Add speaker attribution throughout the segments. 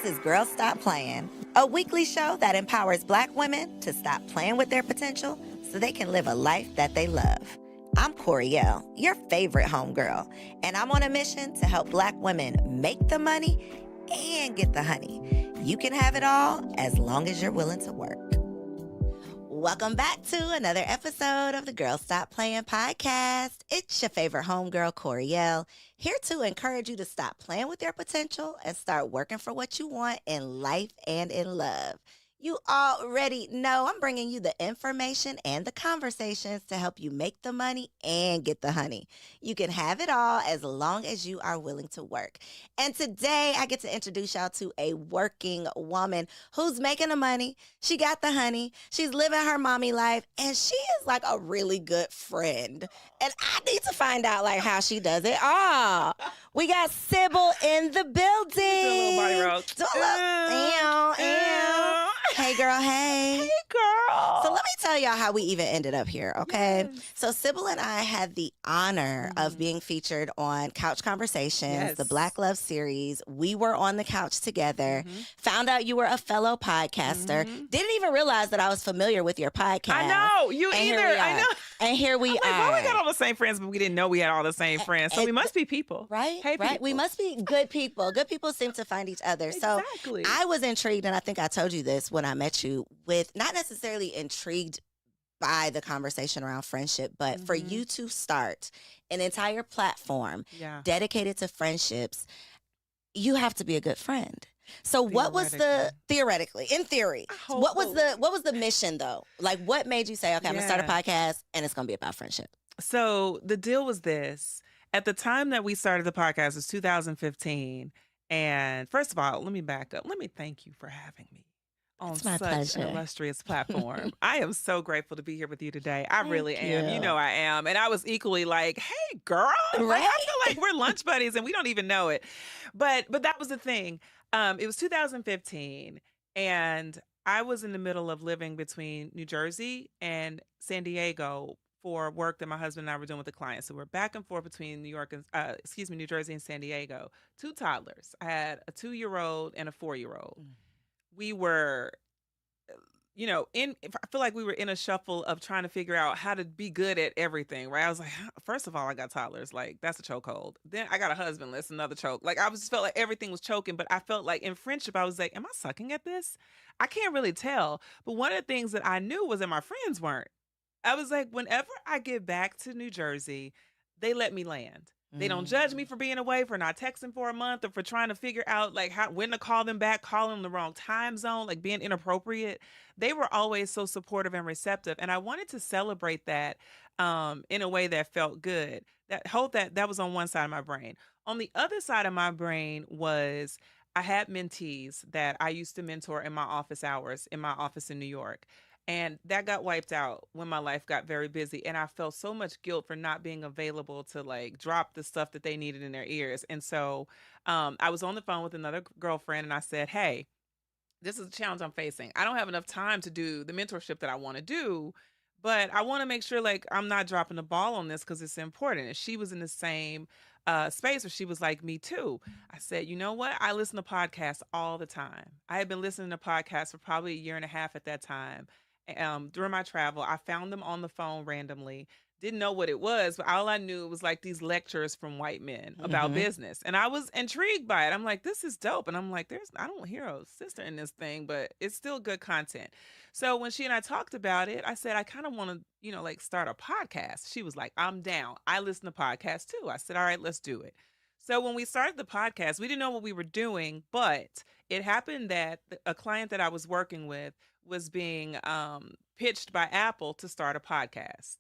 Speaker 1: This is Girls Stop Playing, a weekly show that empowers Black women to stop playing with their potential so they can live a life that they love. I'm Koereyelle, your favorite homegirl, and I'm on a mission to help Black women make the money and get the honey. You can have it all as long as you're willing to work. Welcome back to another episode of the Girls Stop Playing podcast. It's your favorite homegirl, Koereyelle, here to encourage you to stop playing with your potential and start working for what you want in life and in love. You already know I'm bringing you the information and the conversations to help you make the money and get the honey. You can have it all as long as you are willing to work. And today I get to introduce y'all to a working woman who's making the money. She got the honey. She's living her mommy life, and she is like a really good friend. And I need to find out like how she does it all. We got Sybil in the building.
Speaker 2: Do a little body roll.
Speaker 1: Do a little, Hey, girl, hey.
Speaker 2: Hey, girl.
Speaker 1: So let me tell y'all how we even ended up here, okay?
Speaker 2: Yes.
Speaker 1: So Sybil and I had the honor of being featured on Couch Conversations, the Black Love series. We were on the couch together, found out you were a fellow podcaster, didn't even realize that I was familiar with your podcast.
Speaker 2: I know. You
Speaker 1: and
Speaker 2: either. I know.
Speaker 1: And here we
Speaker 2: I'm
Speaker 1: are.
Speaker 2: like, well, we got all the same friends, but we didn't know we had all the same friends. So we must be people.
Speaker 1: Right?
Speaker 2: Hey,
Speaker 1: right.
Speaker 2: people.
Speaker 1: We must be good people. Good people seem to find each other.
Speaker 2: Exactly.
Speaker 1: So I was intrigued, and I think I told you this when I met you, with not necessarily intrigued by the conversation around friendship, but for you to start an entire platform dedicated to friendships, you have to be a good friend. So what was the in theory, what was the mission though? Like what made you say, okay, I'm gonna start a podcast and it's gonna be about friendship?
Speaker 2: So the deal was this. At the time that we started the podcast, it was 2015. And first of all, let me back up. Let me thank you for having me on such an illustrious platform. I am so grateful to be here with you today. I really am. You know I am. And I was equally like, hey, girl.
Speaker 1: Right?
Speaker 2: Like, I feel like we're lunch buddies and we don't even know it. But that was the thing. It was 2015, and I was in the middle of living between New Jersey and San Diego for work that my husband and I were doing with the clients. So we're back and forth between New Jersey and San Diego. 2 toddlers. I had a 2-year-old and a 4-year-old. We were, I feel like we were in a shuffle of trying to figure out how to be good at everything, right? I was like, first of all, I got toddlers. Like, that's a chokehold. Then I got a husband. That's another choke. Like, felt like everything was choking, but I felt like in friendship, I was like, am I sucking at this? I can't really tell. But one of the things that I knew was that my friends weren't. I was like, whenever I get back to New Jersey, they let me land. They don't judge me for being away, for not texting for a month, or for trying to figure out like when to call them back, calling them the wrong time zone, like being inappropriate. They were always so supportive and receptive. And I wanted to celebrate that in a way that felt good. That was on one side of my brain. On the other side of my brain was I had mentees that I used to mentor in my office hours in my office in New York. And that got wiped out when my life got very busy. And I felt so much guilt for not being available to like drop the stuff that they needed in their ears. And so I was on the phone with another girlfriend and I said, hey, this is a challenge I'm facing. I don't have enough time to do the mentorship that I want to do, but I want to make sure like I'm not dropping the ball on this because it's important. And she was in the same space where she was like me too. I said, you know what? I listen to podcasts all the time. I had been listening to podcasts for probably 1.5 years at that time. During my travel, I found them on the phone randomly. Didn't know what it was, but all I knew was like these lectures from white men about business. And I was intrigued by it. I'm like, this is dope. And I'm like, I don't hear a sister in this thing, but it's still good content. So when she and I talked about it, I said, I kind of want to, like start a podcast. She was like, I'm down. I listen to podcasts too. I said, all right, let's do it. So when we started the podcast, we didn't know what we were doing, but it happened that a client that I was working with was being pitched by Apple to start a podcast,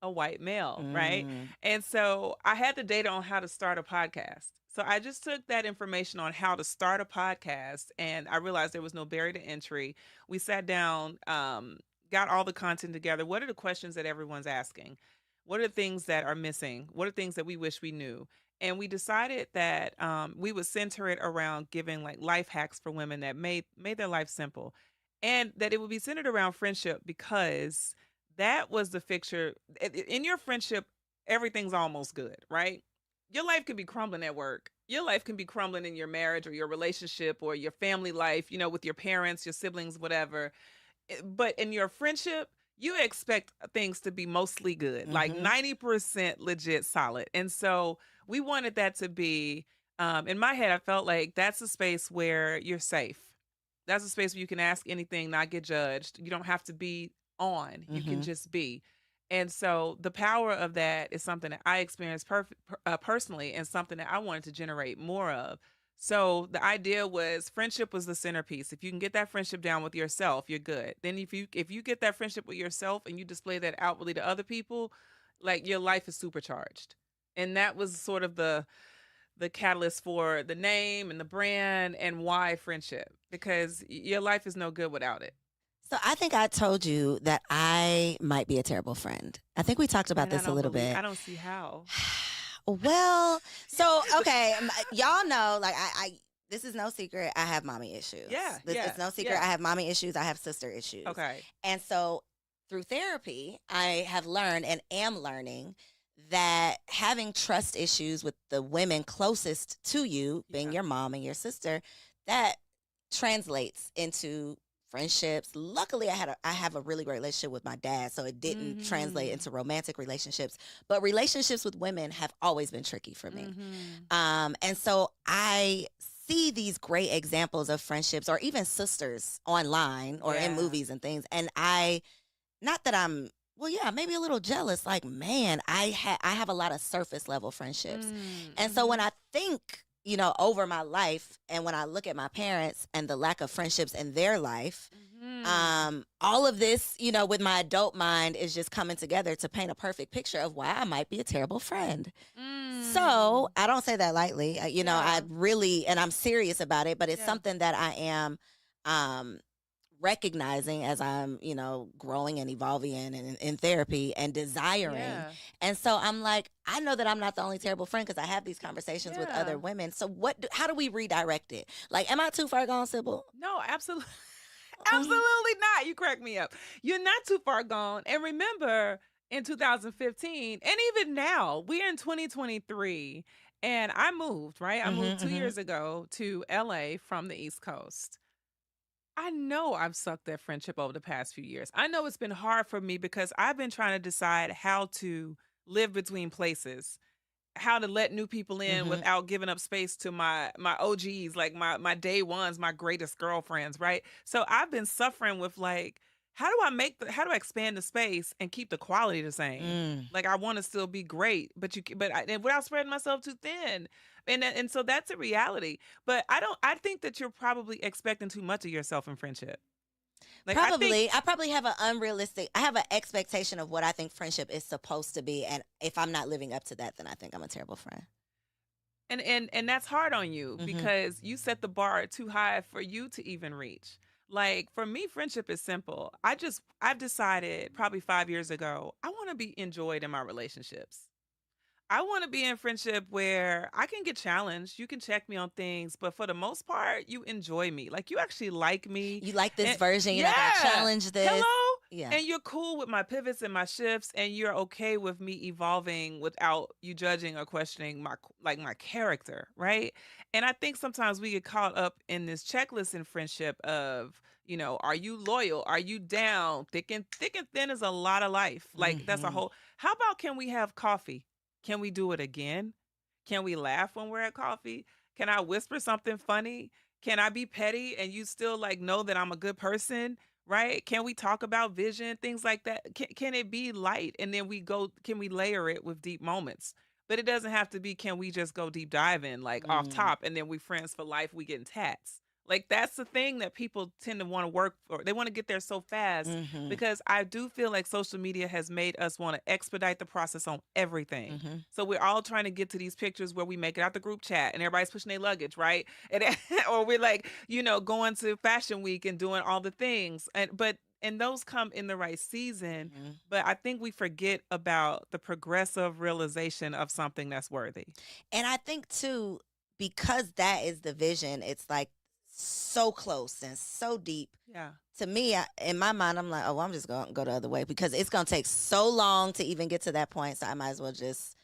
Speaker 2: a white male, right? And so I had the data on how to start a podcast. So I just took that information on how to start a podcast, and I realized there was no barrier to entry. We sat down, got all the content together. What are the questions that everyone's asking? What are the things that are missing? What are things that we wish we knew? And we decided that we would center it around giving like life hacks for women that made their life simple. And that it would be centered around friendship because that was the fixture. In your friendship, everything's almost good, right? your life could be crumbling at work. Your life can be crumbling in your marriage or your relationship or your family life, with your parents, your siblings, whatever. But in your friendship, you expect things to be mostly good, like
Speaker 1: Mm-hmm.
Speaker 2: 90% legit solid. And so we wanted that to be, in my head, I felt like that's a space where you're safe. That's a space where you can ask anything, not get judged. You don't have to be on, you can
Speaker 1: Mm-hmm.
Speaker 2: just be. And so the power of that is something that I experienced personally and something that I wanted to generate more of. So the idea was friendship was the centerpiece. If you can get that friendship down with yourself, you're good. Then if you get that friendship with yourself and you display that outwardly to other people, like your life is supercharged. And that was sort of the catalyst for the name and the brand and why friendship, because your life is no good without it.
Speaker 1: So I think I told you that I might be a terrible friend. I think we talked about
Speaker 2: And I
Speaker 1: this a
Speaker 2: don't
Speaker 1: little
Speaker 2: believe,
Speaker 1: bit.
Speaker 2: I don't see how.
Speaker 1: Well, so okay, y'all know, like this is no secret. I have mommy issues.
Speaker 2: Yeah,
Speaker 1: It's no secret.
Speaker 2: yeah.
Speaker 1: I have mommy issues. I have sister issues.
Speaker 2: Okay.
Speaker 1: And so through therapy, I have learned and am learning that having trust issues with the women closest to you, being
Speaker 2: Yeah.
Speaker 1: your mom and your sister, that translates into friendships. Luckily, I have a really great relationship with my dad, so it didn't translate
Speaker 2: Mhm.
Speaker 1: into romantic relationships. But relationships with women have always been tricky for me.
Speaker 2: Mhm.
Speaker 1: And so I see these great examples of friendships or even sisters online or in
Speaker 2: Yeah.
Speaker 1: movies and things, and not that I'm well, yeah, maybe a little jealous. Like, man, I have a lot of surface level friendships, and so when
Speaker 2: Mhm.
Speaker 1: I think, over my life, and when I look at my parents and the lack of friendships in their life,
Speaker 2: Mhm.
Speaker 1: all of this, with my adult mind is just coming together to paint a perfect picture of why I might be a terrible friend. So
Speaker 2: Mm.
Speaker 1: I don't say that lightly. I
Speaker 2: Yeah.
Speaker 1: really, and I'm serious about it, but it's
Speaker 2: Yeah.
Speaker 1: something that I am um, recognizing as I'm, growing and evolving in therapy and desiring.
Speaker 2: Yeah.
Speaker 1: And so I'm like, I know that I'm not the only terrible friend because I have these conversations with other
Speaker 2: Yeah.
Speaker 1: women. So how do we redirect it? Like, am I too far gone, Sybil?
Speaker 2: No, absolutely.
Speaker 1: Um,
Speaker 2: Absolutely not. You crack me up. You're not too far gone. And remember, in 2015, and even now, we're in 2023, and I moved, right? I moved
Speaker 1: mhm,
Speaker 2: 2 years
Speaker 1: mhm.
Speaker 2: ago to LA from the East Coast. I know I've sucked that friendship over the past few years. I know it's been hard for me because I've been trying to decide how to live between places, how to let new people in
Speaker 1: Mhm.
Speaker 2: without giving up space to my OGs, like my day ones, my greatest girlfriends, right? So I've been suffering with like, how do I expand the space and keep the quality the same?
Speaker 1: Mm.
Speaker 2: Like I want to still be great, and without spreading myself too thin. And so that's a reality. But I think that you're probably expecting too much of yourself in friendship. Like I think
Speaker 1: Probably. I probably have I have an expectation of what I think friendship is supposed to be. And if I'm not living up to that, then I think I'm a terrible friend.
Speaker 2: and that's hard on you
Speaker 1: Hmm.
Speaker 2: because you set the bar too high for you to even reach. Like for me, friendship is simple. I've decided probably 5 years ago, I want to be enjoyed in my relationships. I want to be in friendship where I can get challenged. You can check me on things, but for the most part, you enjoy me. Like you actually like me.
Speaker 1: You like this
Speaker 2: And
Speaker 1: version. You're not going to
Speaker 2: yeah.
Speaker 1: challenge this.
Speaker 2: Hello.
Speaker 1: Yeah.
Speaker 2: And you're cool with my pivots and my shifts, and you're okay with me evolving without you judging or questioning my character, right? And I think sometimes we get caught up in this checklist in friendship of, are you loyal? Are you down? Thick and thin is a lot of life. Like that's a
Speaker 1: Hmm.
Speaker 2: whole. How about can we have coffee? Can we do it again? Can we laugh when we're at coffee? Can I whisper something funny? Can I be petty and you still like know that I'm a good person? Right? Can we talk about vision, things like that? Can it be light and then can we layer it with deep moments? But it doesn't have to be, can we just go deep diving like off
Speaker 1: Mm.
Speaker 2: top and then we friends for life, we getting tats. Like that's the thing that people tend to want to work for. They want to get there so fast
Speaker 1: Hmm.
Speaker 2: because I do feel like social media has made us want to expedite the process on everything.
Speaker 1: Hmm.
Speaker 2: So we're all trying to get to these pictures where we make it out the group chat and everybody's pushing their luggage, right? And or we're like, going to fashion week and doing all the things. And those come in the right season,
Speaker 1: Hmm.
Speaker 2: but I think we forget about the progressive realization of something that's worthy.
Speaker 1: And I think too, because that is the vision, it's like so close and so deep.
Speaker 2: Yeah.
Speaker 1: To me, in my mind, I'm like, oh, well, I'm just going to go the other way because it's going to take so long to even get to that point. So I might as well just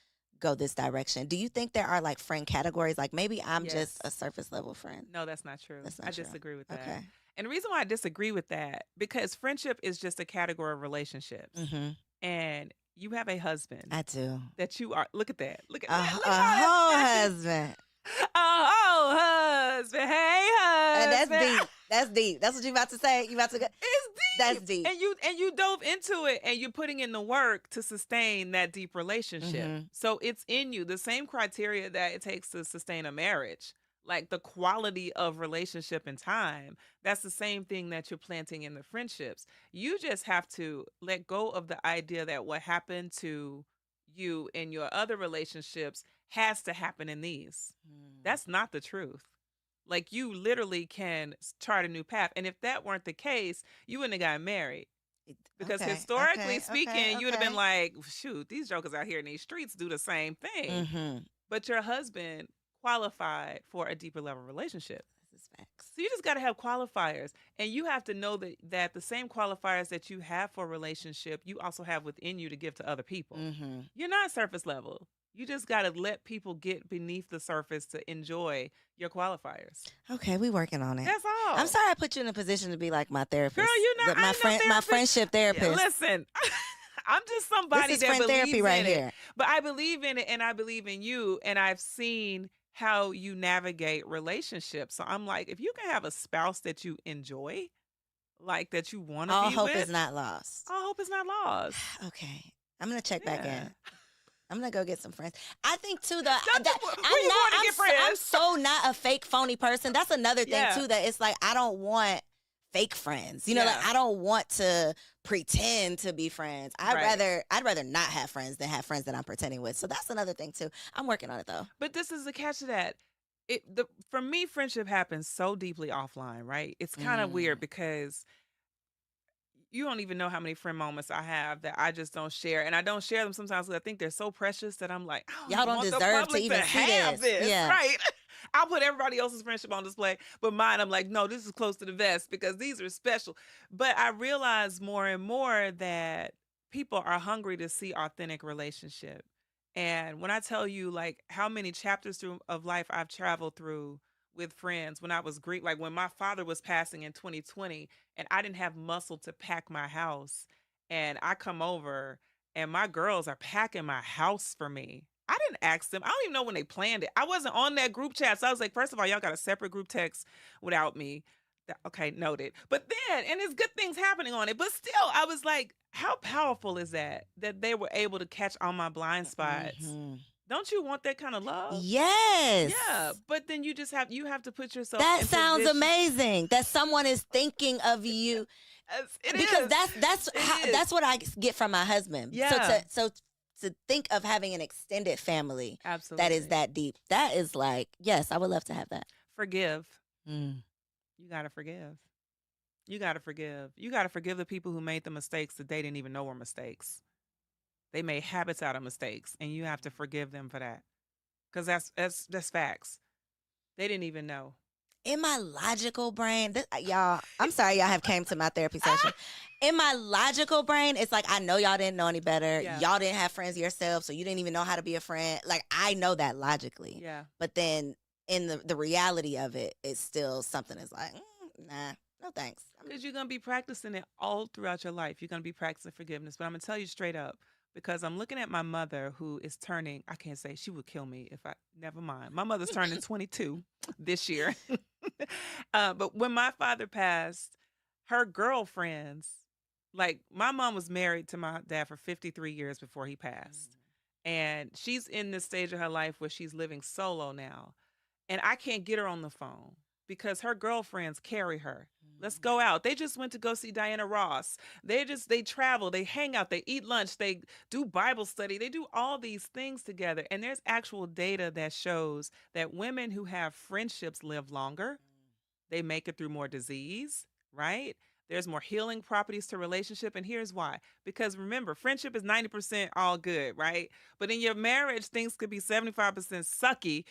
Speaker 1: go this direction. Do you think there are like friend categories? Like maybe I'm just a
Speaker 2: Yes.
Speaker 1: surface level friend.
Speaker 2: No, that's not true.
Speaker 1: That's
Speaker 2: I
Speaker 1: not true.
Speaker 2: disagree with that.
Speaker 1: Okay.
Speaker 2: And the reason why I disagree with that, because friendship is just a category of relationships.
Speaker 1: Mm-hmm.
Speaker 2: And you have a husband
Speaker 1: I do.
Speaker 2: that you are. Look at that. Look at
Speaker 1: A,
Speaker 2: that. Look
Speaker 1: a
Speaker 2: at
Speaker 1: whole
Speaker 2: that.
Speaker 1: husband.
Speaker 2: Oh, husband. Hey,
Speaker 1: And
Speaker 2: husband.
Speaker 1: that's deep. That's deep. That's what you about to say. You about to go.
Speaker 2: It's deep.
Speaker 1: That's deep.
Speaker 2: And you dove into it, and you're putting in the work to sustain that deep relationship.
Speaker 1: Mhm.
Speaker 2: So it's in you. The same criteria that it takes to sustain a marriage, like the quality of relationship and time, that's the same thing that you're planting in the friendships. You just have to let go of the idea that what happened to you in your other relationships has to happen in these. That's not the truth. Like you literally can chart a new path. And if that weren't the case, you wouldn't have gotten married. Because
Speaker 1: Okay,
Speaker 2: historically
Speaker 1: okay,
Speaker 2: speaking,
Speaker 1: okay,
Speaker 2: you would have been
Speaker 1: okay.
Speaker 2: like, shoot, these jokers out here in these streets do the same thing.
Speaker 1: Mm-hmm.
Speaker 2: But your husband qualified for a deeper level relationship.
Speaker 1: This is facts.
Speaker 2: So you just got to have qualifiers. And you have to know that the same qualifiers that you have for a relationship, you also have within you to give to other people.
Speaker 1: Mm-hmm.
Speaker 2: You're not surface level. You just got to let people get beneath the surface to enjoy your qualifiers.
Speaker 1: Okay, we working on it.
Speaker 2: That's all.
Speaker 1: I'm sorry I put you in a position to be like my therapist.
Speaker 2: Girl, you know,
Speaker 1: my
Speaker 2: my
Speaker 1: friendship therapist.
Speaker 2: Yeah, listen, I'm just somebody
Speaker 1: this is
Speaker 2: that
Speaker 1: friend
Speaker 2: believes
Speaker 1: therapy right
Speaker 2: in
Speaker 1: here.
Speaker 2: it. But I believe in it, and I believe in you, and I've seen how you navigate relationships. So I'm like, if you can have a spouse that you enjoy, like that you want to
Speaker 1: All
Speaker 2: be
Speaker 1: hope
Speaker 2: with,
Speaker 1: is not lost.
Speaker 2: all hope is not lost.
Speaker 1: Okay, I'm gonna check back
Speaker 2: Yeah.
Speaker 1: in. I'm gonna go get some friends. I think too
Speaker 2: Where you going to get
Speaker 1: I'm
Speaker 2: friends?
Speaker 1: so not a fake phony person. That's another thing
Speaker 2: Yeah.
Speaker 1: too, that it's like I don't want fake friends. You know, like
Speaker 2: Yeah.
Speaker 1: I don't want to pretend to be friends.
Speaker 2: Right.
Speaker 1: I'd rather not have friends than have friends that I'm pretending with. So that's another thing too. I'm working on it though.
Speaker 2: But this is the catch to that. For me, friendship happens so deeply offline, right? It's kind of weird because you don't even know how many friend moments I have that I just don't share. And I don't share them sometimes because I think they're so precious that I'm like, I
Speaker 1: Y'all don't
Speaker 2: want the
Speaker 1: deserve to
Speaker 2: public
Speaker 1: even see
Speaker 2: have
Speaker 1: this. Yeah.
Speaker 2: Right. I'll put everybody else's friendship on display, but mine, I'm like, no, this is close to the vest because these are special. But I realize more and more that people are hungry to see authentic relationship. And when I tell you like how many chapters of life I've traveled through with friends when I was Greek, like when my father was passing in 2020 and I didn't have muscle to pack my house, and I come over and my girls are packing my house for me. I didn't ask them. I don't even know when they planned it. I wasn't on that group chat. So I was like, first of all, y'all got a separate group text without me. Okay, noted. But then, and there's good things happening on it. But still, I was like, how powerful is that they were able to catch all my blind spots?
Speaker 1: Mhm.
Speaker 2: Don't you want that kind of love?
Speaker 1: Yes.
Speaker 2: Yeah, but then you have to put yourself
Speaker 1: That
Speaker 2: in
Speaker 1: sounds
Speaker 2: position.
Speaker 1: amazing. That someone is thinking of you. Because that's what I get from my husband.
Speaker 2: Yeah.
Speaker 1: So to think of having an extended family
Speaker 2: Absolutely.
Speaker 1: that is that deep, that is like, yes, I would love to have that.
Speaker 2: Forgive.
Speaker 1: Mm.
Speaker 2: You got to forgive. You got to forgive. You got to forgive the people who made the mistakes that they didn't even know were mistakes. They made habits out of mistakes, and you have to forgive them for that. Because that's facts. They didn't even know.
Speaker 1: In my logical brain, y'all, I'm sorry y'all have came to my therapy session. In my logical brain, it's like, I know y'all didn't know any better.
Speaker 2: Yeah.
Speaker 1: Y'all didn't have friends yourself, so you didn't even know how to be a friend. Like, I know that logically.
Speaker 2: Yeah.
Speaker 1: But then in the reality of it, it's still something that's like, nah, no thanks.
Speaker 2: Because you're going to be practicing it all throughout your life. You're going to be practicing forgiveness. But I'm going to tell you straight up, because I'm looking at my mother who is turning, I can't say, she would kill me if never mind. My mother's turning 22 this year. But when my father passed, her girlfriends, like my mom was married to my dad for 53 years before he passed. And she's in this stage of her life where she's living solo now. And I can't get her on the phone because her girlfriends carry her. Let's go out. They just went to go see Diana Ross. They travel, they hang out, they eat lunch, they do Bible study, they do all these things together. And there's actual data that shows that women who have friendships live longer. They make it through more disease, right? There's more healing properties to relationship. And here's why. Because remember, friendship is 90% all good, right? But in your marriage, things could be 75% sucky.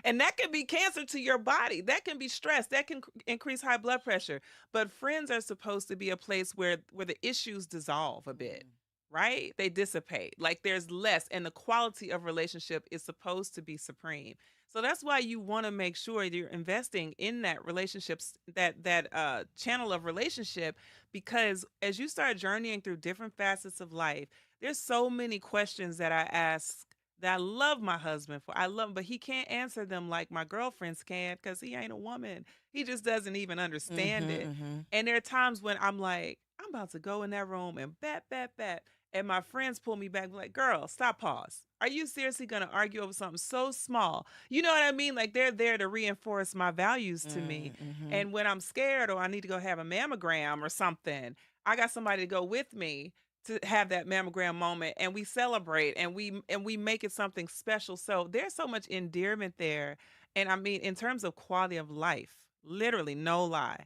Speaker 2: And that can be cancer to your body. That can be stress. That can increase high blood pressure. But friends are supposed to be a place where the issues dissolve a bit. right? They dissipate. Like there's less, and the quality of relationship is supposed to be supreme. So that's why you want to make sure you're investing in that relationships, that channel of relationship, because as you start journeying through different facets of life, there's so many questions that I ask that I love my husband for. I love him, but he can't answer them like my girlfriends can because he ain't a woman. He just doesn't even understand it.
Speaker 1: Mm-hmm.
Speaker 2: And there are times when I'm like, I'm about to go in that room and bat. And my friends pull me back, like, girl, stop, pause. Are you seriously going to argue over something so small? You know what I mean? Like, they're there to reinforce my values to me.
Speaker 1: Mm-hmm.
Speaker 2: And when I'm scared or I need to go have a mammogram or something, I got somebody to go with me to have that mammogram moment, and we celebrate and we make it something special. So there's so much endearment there. And I mean, in terms of quality of life, literally, no lie,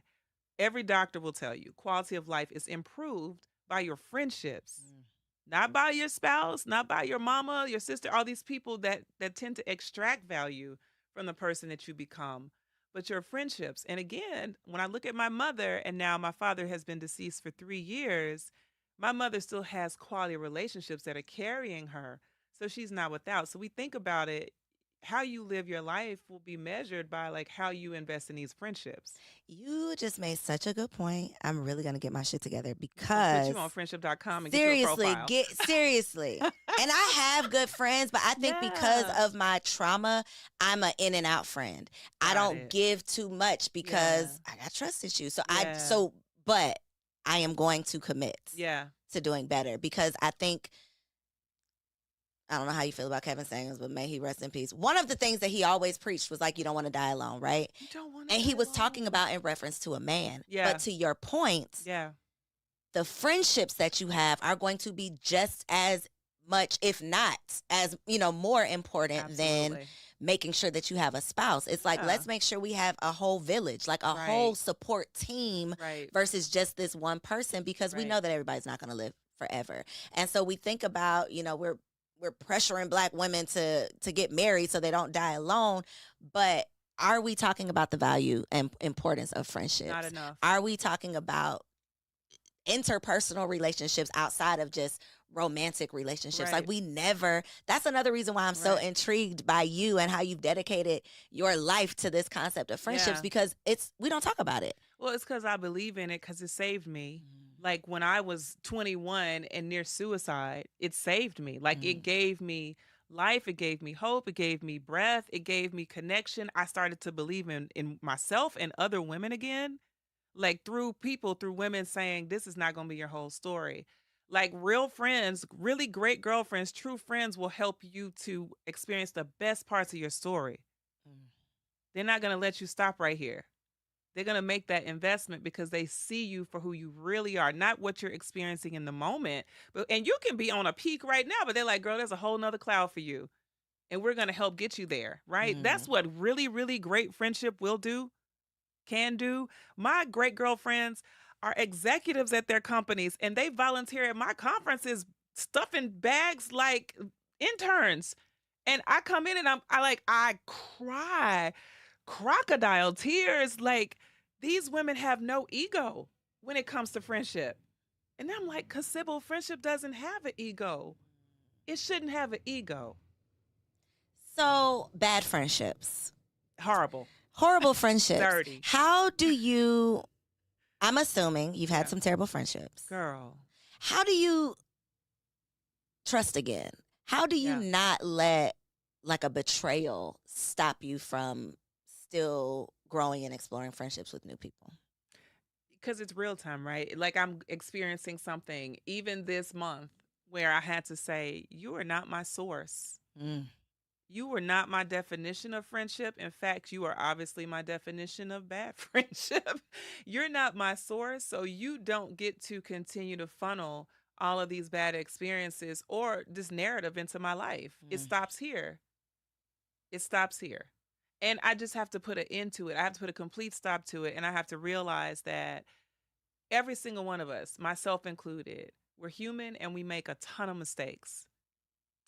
Speaker 2: every doctor will tell you quality of life is improved by your friendships, not by your spouse, not by your mama, your sister, all these people that tend to extract value from the person that you become, but your friendships. And again, when I look at my mother, and now my father has been deceased for 3 years, my mother still has quality relationships that are carrying her. So she's not without. So we think about it, how you live your life will be measured by like how you invest in these friendships.
Speaker 1: You just made such a good point. I'm really gonna get my shit together
Speaker 2: I'm gonna put
Speaker 1: because
Speaker 2: you on friendship.com and get you a
Speaker 1: seriously,
Speaker 2: profile.
Speaker 1: seriously. And I have good friends, but I think because
Speaker 2: Yeah.
Speaker 1: of my trauma, I'm an in and out friend. I
Speaker 2: Got
Speaker 1: don't
Speaker 2: it.
Speaker 1: give too much
Speaker 2: Yeah.
Speaker 1: because I got trust issues. So
Speaker 2: Yeah.
Speaker 1: but I am going to commit
Speaker 2: Yeah.
Speaker 1: to doing better because I think I don't know how you feel about Kevin Samuels, but may he rest in peace. One of the things that he always preached was like, you don't want to die alone, right?
Speaker 2: You don't want to
Speaker 1: And he
Speaker 2: die
Speaker 1: was talking
Speaker 2: alone.
Speaker 1: about in reference to a man.
Speaker 2: Yeah.
Speaker 1: But to your point,
Speaker 2: Yeah.
Speaker 1: the friendships that you have are going to be just as much, if not as, more important than
Speaker 2: Absolutely.
Speaker 1: making sure that you have a spouse. It's like,
Speaker 2: Yeah.
Speaker 1: let's make sure we have a whole village, like a whole
Speaker 2: Right.
Speaker 1: support team
Speaker 2: Right.
Speaker 1: versus just this one person, because we
Speaker 2: Right.
Speaker 1: know that everybody's not going to live forever. And so we think about, we're pressuring Black women to get married so they don't die alone, but are we talking about the value and importance of
Speaker 2: Not
Speaker 1: friendships?
Speaker 2: enough.
Speaker 1: Are we talking about interpersonal relationships outside of just romantic relationships? Like,
Speaker 2: Right.
Speaker 1: that's another reason why I'm so
Speaker 2: Right.
Speaker 1: intrigued by you and how you've dedicated your life to this concept of friendships,
Speaker 2: Yeah.
Speaker 1: because we don't talk about it.
Speaker 2: Well, it's because I believe in it because it saved me. Like when I was 21 and near suicide, it saved me. Like it gave me life, it gave me hope, it gave me breath, it gave me connection. I started to believe in myself and other women again, like through women saying, this is not going to be your whole story. Like real friends, really great girlfriends, true friends will help you to experience the best parts of your story. They're not going to let you stop right here. They're going to make that investment because they see you for who you really are, not what you're experiencing in the moment. And you can be on a peak right now, but they're like, girl, there's a whole nother cloud for you. And we're going to help get you there, right? That's what really, really great friendship will do, can do. My great girlfriends are executives at their companies, and they volunteer at my conferences, stuffing bags like interns. And I come in and I cry crocodile tears. Like these women have no ego when it comes to friendship. And I'm like, because Sybil, friendship doesn't have an ego. It shouldn't have an ego.
Speaker 1: So, bad friendships,
Speaker 2: Horrible.
Speaker 1: horrible friendships.
Speaker 2: Dirty.
Speaker 1: How do you, I'm assuming you've had
Speaker 2: Yeah.
Speaker 1: some terrible friendships.
Speaker 2: Girl.
Speaker 1: How do you trust again? How do you
Speaker 2: Yeah.
Speaker 1: not let like a betrayal stop you from still growing and exploring friendships with new people?
Speaker 2: Because it's real time, right? Like I'm experiencing something even this month where I had to say, you are not my source. You were not my definition of friendship. In fact, you are obviously my definition of bad friendship. You're not my source, so you don't get to continue to funnel all of these bad experiences or this narrative into my life. It stops here. It stops here. And I just have to put an end to it. I have to put a complete stop to it. And I have to realize that every single one of us, myself included, we're human and we make a ton of mistakes.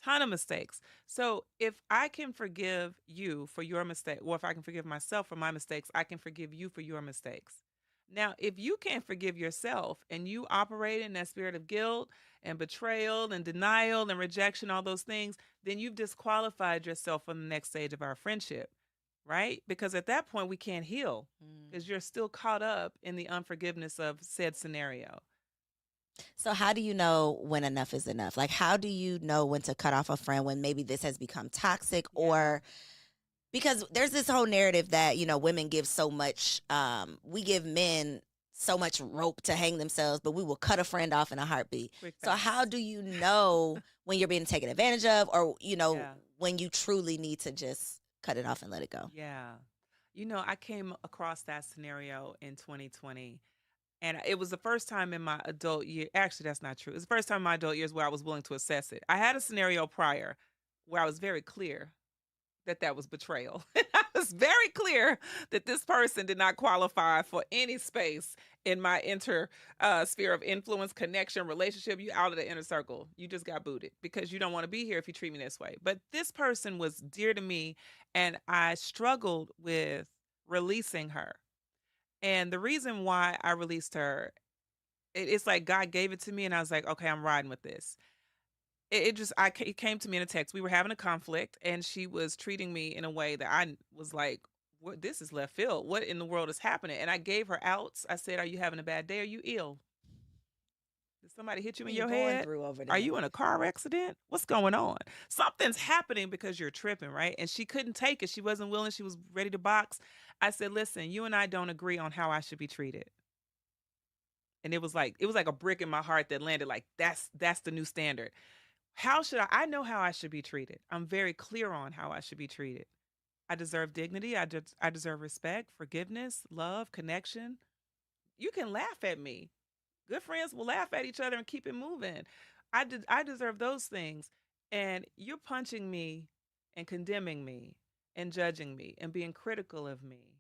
Speaker 2: Ton of mistakes. So if I can forgive you for your mistake, or if I can forgive myself for my mistakes, I can forgive you for your mistakes. Now, if you can't forgive yourself and you operate in that spirit of guilt and betrayal and denial and rejection, all those things, then you've disqualified yourself from the next stage of our friendship, right? Because at that point, we can't heal because you're still caught up in the unforgiveness of said scenario.
Speaker 1: So how do you know when enough is enough? Like, how do you know when to cut off a friend when maybe this has become toxic?
Speaker 2: Yeah.
Speaker 1: Or because there's this whole narrative that, women give so much, we give men so much rope to hang themselves, but we will cut a friend off in a heartbeat.
Speaker 2: Quick
Speaker 1: So
Speaker 2: fast.
Speaker 1: how do you know when you're being taken advantage of, or,
Speaker 2: Yeah.
Speaker 1: when you truly need to just cut it off and let it go?
Speaker 2: Yeah. I came across that scenario in 2020. And it was the first time in my adult year. Actually, that's not true. It's the first time in my adult years where I was willing to assess it. I had a scenario prior where I was very clear that that was betrayal. I was very clear that this person did not qualify for any space in my sphere of influence, connection, relationship. You out of the inner circle. You just got booted because you don't want to be here if you treat me this way. But this person was dear to me, and I struggled with releasing her. And the reason why I released her, it's like God gave it to me, and I was like, okay, I'm riding with this. It came to me in a text. We were having a conflict, and she was treating me in a way that I was like, "What? This is left field. What in the world is happening?" And I gave her outs. I said, "Are you having a bad day? Are you ill? Did somebody hit you in your head?
Speaker 1: Through over
Speaker 2: Are you in a car accident? What's going on? Something's happening because you're tripping, right?" And she couldn't take it. She wasn't willing. She was ready to box. I said, "Listen, you and I don't agree on how I should be treated." And it was like a brick in my heart that landed like that's the new standard. How should I know how I should be treated. I'm very clear on how I should be treated. I deserve dignity. I deserve respect, forgiveness, love, connection. You can laugh at me. Good friends will laugh at each other and keep it moving. I deserve those things. And you're punching me and condemning me and judging me and being critical of me.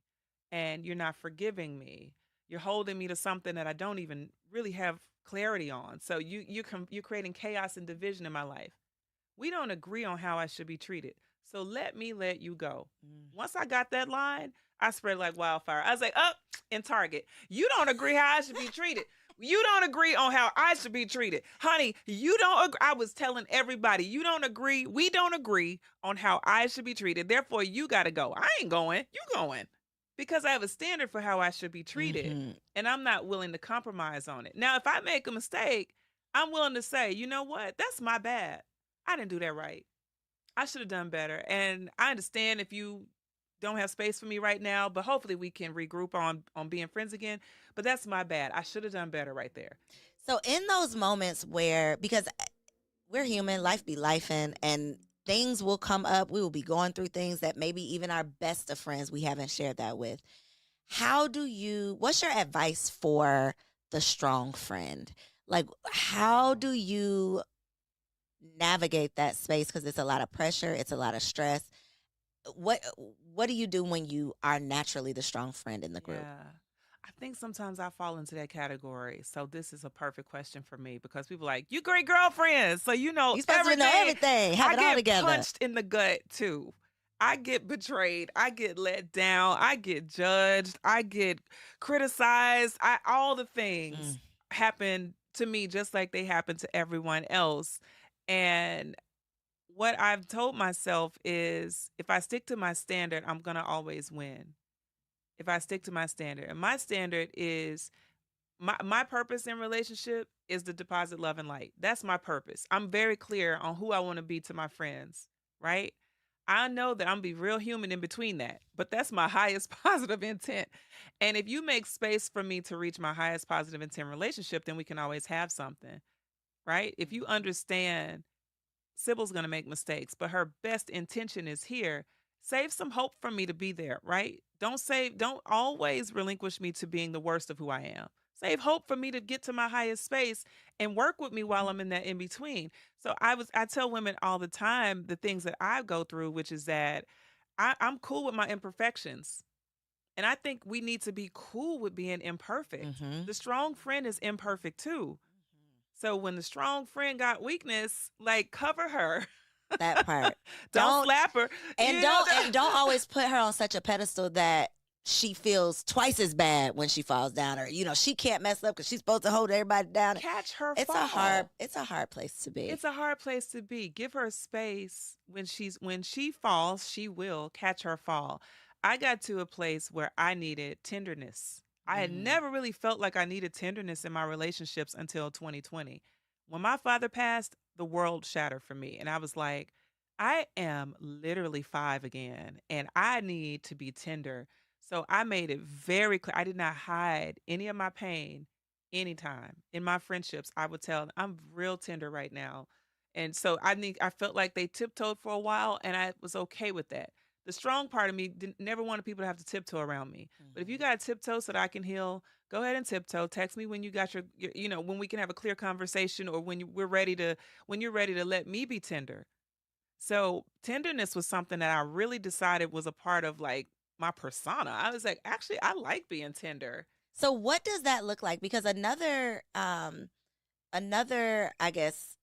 Speaker 2: And you're not forgiving me. You're holding me to something that I don't even really have clarity on. So you're creating chaos and division in my life. We don't agree on how I should be treated. So let me let you go. Once I got that line, I spread like wildfire. I was like, up in Target. You don't agree how I should be treated. You don't agree on how I should be treated. Honey, you don't agree. I was telling everybody, you don't agree. We don't agree on how I should be treated. Therefore, you got to go. I ain't going. You going. Because I have a standard for how I should be treated. And I'm not willing to compromise on it. Now, if I make a mistake, I'm willing to say, you know what? That's my bad. I didn't do that right. I should have done better. And I understand if you don't have space for me right now, but hopefully we can regroup on being friends again. But that's my bad. I should have done better right there.
Speaker 1: So in those moments where, because we're human, life be lifing, and things will come up. We will be going through things that maybe even our best of friends we haven't shared that with. What's your advice for the strong friend? Like, how do you navigate that space? Because it's a lot of pressure, it's a lot of stress. What do you do when you are naturally the strong friend in the group?
Speaker 2: Yeah. I think sometimes I fall into that category. So this is a perfect question for me because people are like, you great girlfriends. So you know
Speaker 1: You're supposed to know everything. Have it all
Speaker 2: I get
Speaker 1: together.
Speaker 2: punched in the gut too. I get betrayed. I get let down. I get judged. I get criticized. All the things happen to me just like they happen to everyone else. And what I've told myself is if I stick to my standard, I'm going to always win. If I stick to my standard. And my standard is my purpose in relationship is to deposit love and light. That's my purpose. I'm very clear on who I want to be to my friends, right? I know that I'm be real human in between that, but that's my highest positive intent. And if you make space for me to reach my highest positive intent relationship, then we can always have something, right? If you understand Sybil's going to make mistakes, but her best intention is here. Save some hope for me to be there, right? Don't always relinquish me to being the worst of who I am. Save hope for me to get to my highest space and work with me while I'm in that in between. So I tell women all the time the things that I go through, which is that I'm cool with my imperfections. And I think we need to be cool with being imperfect. The strong friend is imperfect too. So when the strong friend got weakness, like cover her.
Speaker 1: That part.
Speaker 2: Don't slap her.
Speaker 1: And don't always put her on such a pedestal that she feels twice as bad when she falls down, or she can't mess up because she's supposed to hold everybody down.
Speaker 2: Catch her
Speaker 1: It's
Speaker 2: fall.
Speaker 1: it's a hard place to be.
Speaker 2: It's a hard place to be. Give her space. When she falls, she will catch her fall. I got to a place where I needed tenderness. I had
Speaker 1: Mhm.
Speaker 2: never really felt like I needed tenderness in my relationships until 2020. When my father passed, the world shattered for me. And I was like, I am literally 5 again, and I need to be tender. So I made it very clear. I did not hide any of my pain anytime. In my friendships, I would tell them, I'm real tender right now. And so I felt like they tiptoed for a while, and I was okay with that. The strong part of me never wanted people to have to tiptoe around me. But if you
Speaker 1: Mhm.
Speaker 2: got to tiptoe so that I can heal, go ahead and tiptoe. Text me when you got when we can have a clear conversation, or when you're ready to let me be tender. So tenderness was something that I really decided was a part of like my persona. I was like, actually, I like being tender.
Speaker 1: So what does that look like? Because another I guess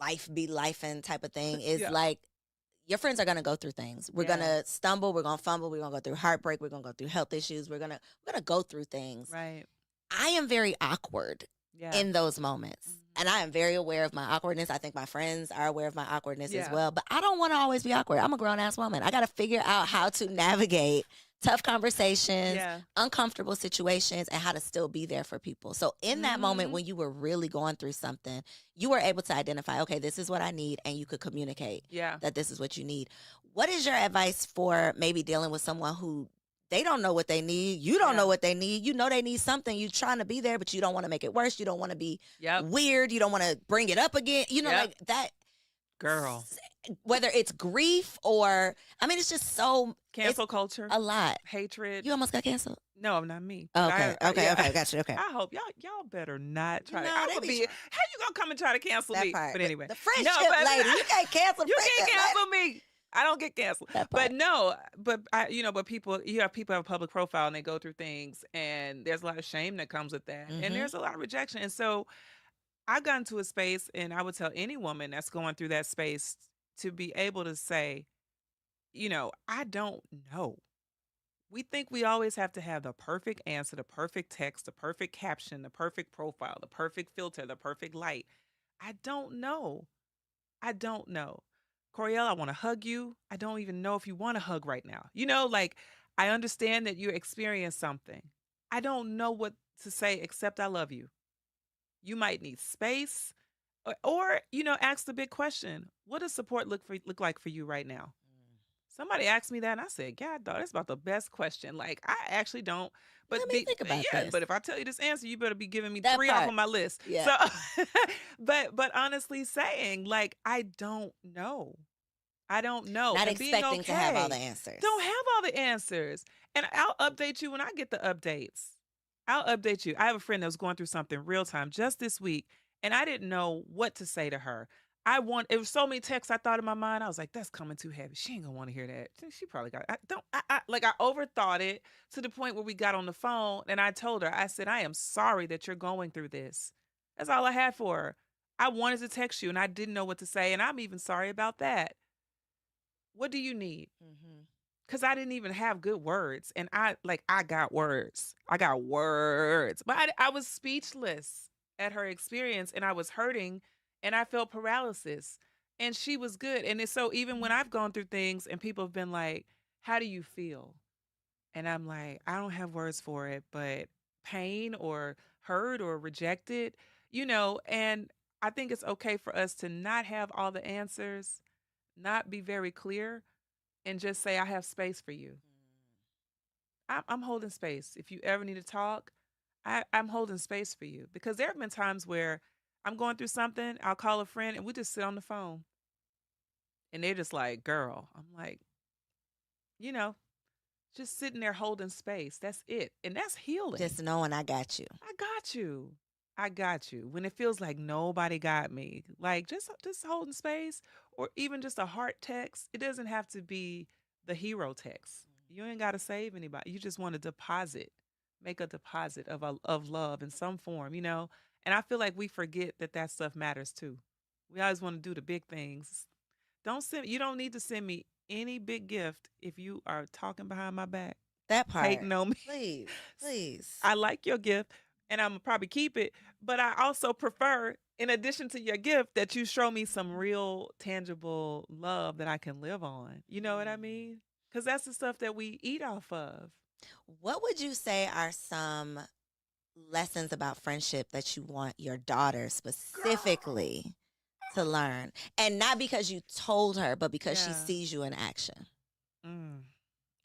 Speaker 1: life be life and type of thing is
Speaker 2: Yeah.
Speaker 1: like your friends are gonna go through things. We're
Speaker 2: Yeah.
Speaker 1: gonna stumble, we're gonna fumble, we're gonna go through heartbreak, we're gonna go through health issues, we're gonna go through things.
Speaker 2: Right.
Speaker 1: I am very awkward
Speaker 2: Yeah.
Speaker 1: in those moments.
Speaker 2: Mhm.
Speaker 1: And I am very aware of my awkwardness. I think my friends are aware of my awkwardness as
Speaker 2: Yeah.
Speaker 1: well. But I don't want to always be awkward. I'm a grown ass woman. I got to figure out how to navigate tough conversations,
Speaker 2: Yeah.
Speaker 1: uncomfortable situations, and how to still be there for people. So, in that moment
Speaker 2: Mhm.
Speaker 1: when you were really going through something, you were able to identify, okay, this is what I need, and you could communicate
Speaker 2: Yeah.
Speaker 1: that this is what you need. What is your advice for maybe dealing with someone who they don't know what they need? You don't
Speaker 2: Yeah.
Speaker 1: know what they need. You know they need something. You're trying to be there, but you don't want to make it worse. You don't want to be
Speaker 2: Yep.
Speaker 1: weird. You don't want to bring it up again.
Speaker 2: Yep.
Speaker 1: Like that.
Speaker 2: Girl.
Speaker 1: Whether it's grief or, I mean, it's just so, it's
Speaker 2: Cancel culture,
Speaker 1: a lot.
Speaker 2: hatred.
Speaker 1: You almost got canceled.
Speaker 2: No, not me.
Speaker 1: Oh,
Speaker 2: But
Speaker 1: okay. Okay.
Speaker 2: yeah.
Speaker 1: Okay. Got you. Okay.
Speaker 2: I hope y'all better not try to.
Speaker 1: No,
Speaker 2: I'm
Speaker 1: they
Speaker 2: gonna
Speaker 1: be
Speaker 2: be. How you gonna come and try to cancel
Speaker 1: that
Speaker 2: me?
Speaker 1: part.
Speaker 2: But anyway,
Speaker 1: The
Speaker 2: no,
Speaker 1: friendship
Speaker 2: but
Speaker 1: lady. You can't cancel the
Speaker 2: you
Speaker 1: friendship
Speaker 2: can't
Speaker 1: lady.
Speaker 2: cancel me. I don't get canceled.
Speaker 1: That part.
Speaker 2: But no, but but people, people have a public profile and they go through things, and there's a lot of shame that comes with that, and
Speaker 1: Mm-hmm.
Speaker 2: there's a lot of rejection. And so I've gotten to a space, and I would tell any woman that's going through that space to be able to say, I don't know. We think we always have to have the perfect answer, the perfect text, the perfect caption, the perfect profile, the perfect filter, the perfect light. I don't know. I don't know. Koereyelle, I want to hug you. I don't even know if you want to hug right now. Like I understand that you experienced something. I don't know what to say except I love you. You might need space, or ask the big question. What does support look like for you right now? Somebody asked me that, and I said, "God, dog, that's about the best question." Like, I actually don't, but
Speaker 1: Let me think about
Speaker 2: yeah,
Speaker 1: this.
Speaker 2: but if I tell you this answer, you better be giving me
Speaker 1: That
Speaker 2: 3 off
Speaker 1: part.
Speaker 2: of my list.
Speaker 1: Yeah.
Speaker 2: So, but honestly, saying like, I don't know, I don't know,
Speaker 1: Not
Speaker 2: and being
Speaker 1: expecting to have all the
Speaker 2: okay,
Speaker 1: answers.
Speaker 2: don't have all the answers, and I'll update you when I get the updates. I'll update you. I have a friend that was going through something real time just this week, and I didn't know what to say to her. It was so many texts I thought in my mind. I was like, that's coming too heavy. She ain't gonna want to hear that. She probably got, I overthought it to the point where we got on the phone, and I told her, I said, I am sorry that you're going through this. That's all I had for her. I wanted to text you and I didn't know what to say. And I'm even sorry about that. What do you need?
Speaker 1: Mm-hmm.
Speaker 2: Because I didn't even have good words. And I got words. I got words. But I was speechless at her experience, and I was hurting, and I felt paralysis. And she was good. And it's so even when I've gone through things and people have been like, how do you feel? And I'm like, I don't have words for it, but pain or hurt or rejected, and I think it's okay for us to not have all the answers, not be very clear, and just say, I have space for you. I'm holding space. If you ever need to talk, I'm holding space for you. Because there have been times where I'm going through something, I'll call a friend and we just sit on the phone. And they're just like, girl. I'm like, you know, just sitting there holding space. That's it. And that's healing.
Speaker 1: Just knowing I got you.
Speaker 2: I got you. I got you. When it feels like nobody got me, like just holding space, or even just a heart text. It doesn't have to be the hero text. You ain't got to save anybody. You just want to deposit, make a deposit of love in some form. And I feel like we forget that stuff matters too. We always want to do the big things. You don't need to send me any big gift if you are talking behind my back.
Speaker 1: That part.
Speaker 2: hating on me.
Speaker 1: Please, please.
Speaker 2: I like your gift and I'm gonna probably keep it, but I also prefer, in addition to your gift, that you show me some real tangible love that I can live on. You know what I mean? Because that's the stuff that we eat off of.
Speaker 1: What would you say are some lessons about friendship that you want your daughter specifically to learn? And not because you told her, but because she
Speaker 2: Yeah.
Speaker 1: sees you in action.
Speaker 2: Mm.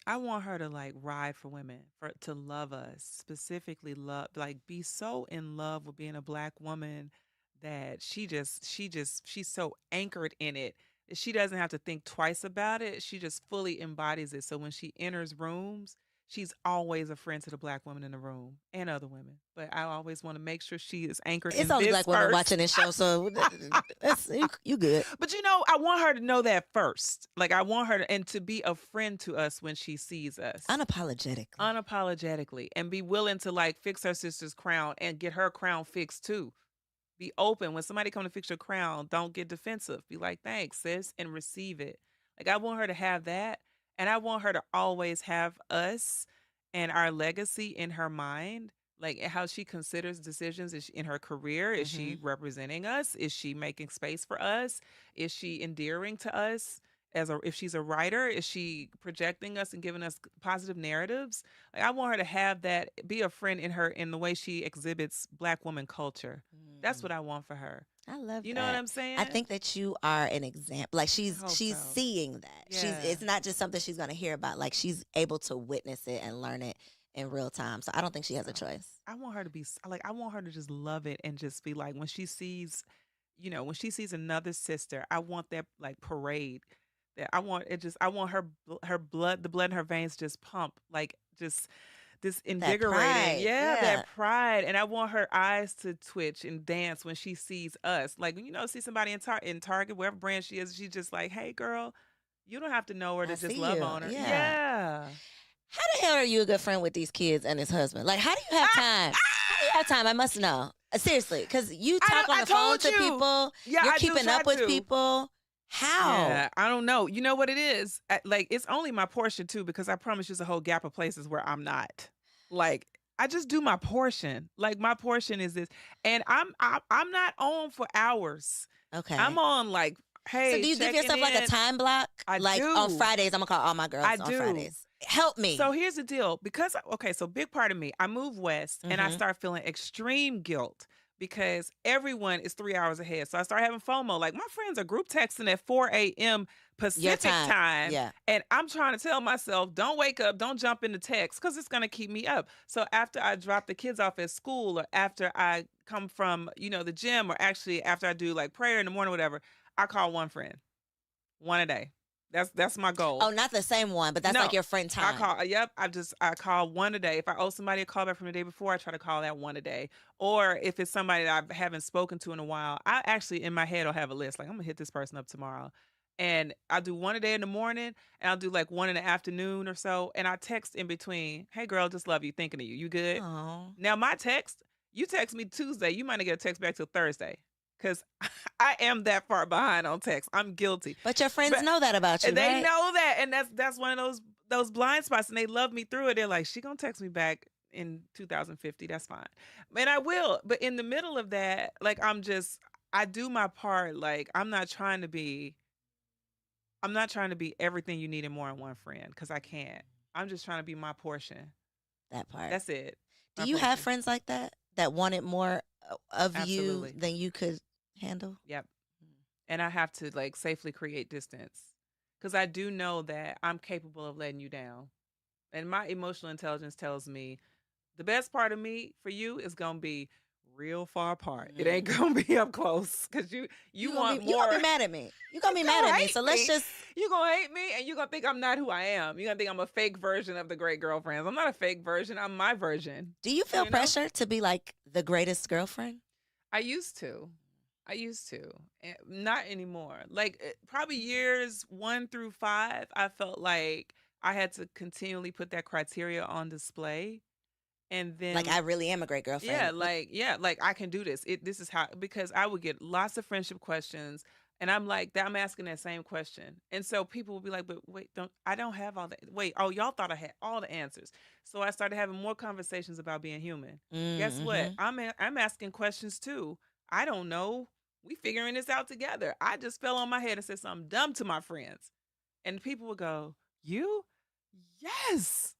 Speaker 2: I want her to like ride for women, for to love us, specifically love, like be so in love with being a black woman that she's so anchored in it that she doesn't have to think twice about it. She just fully embodies it. So when she enters rooms, she's always a friend to the black woman in the room and other women. But I always want to make sure she is anchored
Speaker 1: It's
Speaker 2: in
Speaker 1: only
Speaker 2: this
Speaker 1: black women
Speaker 2: first.
Speaker 1: watching this show, so that's, you good.
Speaker 2: But you know, I want her to know that first. Like I want her to, and to be a friend to us when she sees us. Unapologetically. And be willing to like fix her sister's crown and get her crown fixed too. Be open. When somebody come to fix your crown, don't get defensive. Be like, thanks, sis, and receive it. Like I want her to have that. And I want her to always have us and our legacy in her mind. Like how she considers decisions in her career. Is she representing us? Is she making space for us? Is she endearing to us? If she's a writer, is she projecting us and giving us positive narratives? Like I want her to have that, be a friend in the way she exhibits black woman culture. That's what I want for her.
Speaker 1: I love
Speaker 2: You
Speaker 1: that.
Speaker 2: know what I'm saying?
Speaker 1: I think that you are an example. Like she's
Speaker 2: hope so.
Speaker 1: seeing that.
Speaker 2: Yeah.
Speaker 1: It's not just something she's gonna hear about. Like she's able to witness it and learn it in real time. So I don't think she has a choice.
Speaker 2: I want her to be like, I want her to just love it and just be like, when she sees, when she sees another sister, I want that like parade. That I want her blood, the blood in her veins just pump, like just this invigorating.
Speaker 1: pride, yeah.
Speaker 2: That pride. And I want her eyes to twitch and dance when she sees us. Like, see somebody in Target, wherever brand she is, she's just like, hey girl, you don't have to know her to
Speaker 1: I
Speaker 2: just
Speaker 1: see
Speaker 2: love
Speaker 1: you.
Speaker 2: on her.
Speaker 1: Yeah.
Speaker 2: Yeah.
Speaker 1: How the hell are you a good friend with these kids and his husband? Like, how do you have time? How do you have time? I must know. Seriously, because you talk on the phone to people.
Speaker 2: Yeah,
Speaker 1: you're
Speaker 2: I do
Speaker 1: keeping
Speaker 2: try
Speaker 1: up with
Speaker 2: to.
Speaker 1: people. How?
Speaker 2: Yeah, I don't know. You know what it is? Like, it's only my portion too, because I promise you there's a whole gap of places where I'm not. Like, I just do my portion. Like, my portion is this, and I'm not on for hours.
Speaker 1: Okay.
Speaker 2: I'm on like, hey.
Speaker 1: So do you give yourself like a time block?
Speaker 2: I
Speaker 1: like
Speaker 2: do.
Speaker 1: On Fridays, I'm gonna call all my girls
Speaker 2: I
Speaker 1: on
Speaker 2: do.
Speaker 1: Fridays. Help me.
Speaker 2: So here's the deal. Because so big part of me, I move west and I start feeling extreme guilt because everyone is 3 hours ahead. So I start having FOMO. Like my friends are group texting at 4 a.m. Pacific time.
Speaker 1: Yeah.
Speaker 2: And I'm trying to tell myself, don't wake up, don't jump into text because it's going to keep me up. So after I drop the kids off at school or after I come from, the gym, or actually after I do like prayer in the morning, whatever, I call one friend, one a day. That's my goal.
Speaker 1: Oh, not the same one, but that's like your friend time.
Speaker 2: I call one a day. If I owe somebody a call back from the day before, I try to call that one a day. Or if it's somebody that I haven't spoken to in a while, I actually in my head will have a list. Like I'm gonna hit this person up tomorrow. And I'll do one a day in the morning and I'll do like one in the afternoon or so. And I text in between, hey girl, just love you, thinking of you. You good?
Speaker 1: Aww.
Speaker 2: Now my text, you text me Tuesday, you might not get a text back till Thursday. Because I am that far behind on text. I'm guilty.
Speaker 1: But your friends know that about you,
Speaker 2: and they
Speaker 1: right?
Speaker 2: know that. And that's one of those blind spots. And they love me through it. They're like, she going to text me back in 2050. That's fine. And I will. But in the middle of that, like, I do my part. Like, I'm not trying to be everything you need and more in one friend. Because I can't. I'm just trying to be my portion.
Speaker 1: That part.
Speaker 2: That's it.
Speaker 1: Do you have friends like that wanted more of
Speaker 2: Absolutely.
Speaker 1: you than you could handle?
Speaker 2: Yep. And I have to like safely create distance because I do know that I'm capable of letting you down. And my emotional intelligence tells me the best part of me for you is going to be real far apart. It ain't going to be up close because you want more.
Speaker 1: You're going to be mad at me. You're going to be mad at me. So let's just.
Speaker 2: You're going to hate me and you're going to think I'm not who I am. You're going to think I'm a fake version of the great girlfriends. I'm not a fake version. I'm my version.
Speaker 1: Do you feel pressure to be like the greatest girlfriend?
Speaker 2: I used to. Not anymore. Like probably years 1 through 5, I felt like I had to continually put that criteria on display. And then
Speaker 1: like I really am a great girlfriend.
Speaker 2: Yeah, like I can do this. This is how, because I would get lots of friendship questions And I'm like, I'm asking that same question. And so people will be like, but wait, I don't have all the, wait, oh, y'all thought I had all the answers. So I started having more conversations about being human. Guess what?
Speaker 1: Mm-hmm.
Speaker 2: I'm asking questions too. I don't know. We figuring this out together. I just fell on my head and said something dumb to my friends. And people would go, you? Yes.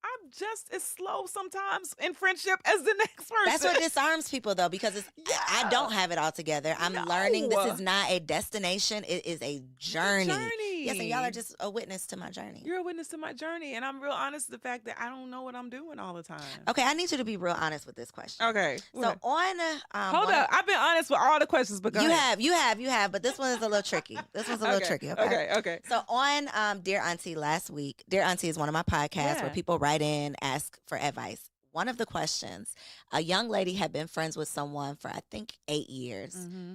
Speaker 2: I'm just as slow sometimes in friendship as the next person.
Speaker 1: That's what disarms people, though, because I don't have it all together. I'm learning. This is not a destination. It is a journey. Yes, and y'all are just a witness to my journey.
Speaker 2: You're a witness to my journey, and I'm real honest with the fact that I don't know what I'm doing all the time.
Speaker 1: Okay, I need you to be real honest with this question.
Speaker 2: Okay.
Speaker 1: So on...
Speaker 2: hold up. I've been honest with all the questions, but
Speaker 1: you have, but this one is a little tricky. This one's a little tricky,
Speaker 2: Okay.
Speaker 1: So on Dear Auntie last week, Dear Auntie is one of my podcasts where people write in, ask for advice. One of the questions, a young lady had been friends with someone for, I think, 8 years.
Speaker 2: Mm-hmm.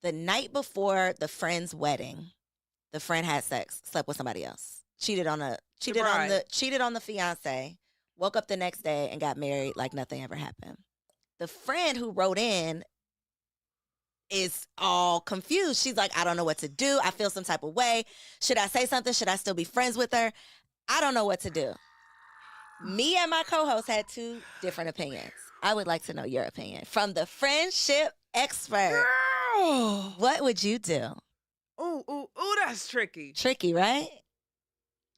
Speaker 1: The night before the friend's wedding, the friend had sex, slept with somebody else, cheated on the fiance, woke up the next day and got married like nothing ever happened. The friend who wrote in is all confused. She's like, I don't know what to do. I feel some type of way. Should I say something? Should I still be friends with her? I don't know what to do. Me and my co-host had 2 different opinions. I would like to know your opinion from the friendship expert.
Speaker 2: Girl.
Speaker 1: What would you do?
Speaker 2: Ooh, that's tricky.
Speaker 1: Tricky, right?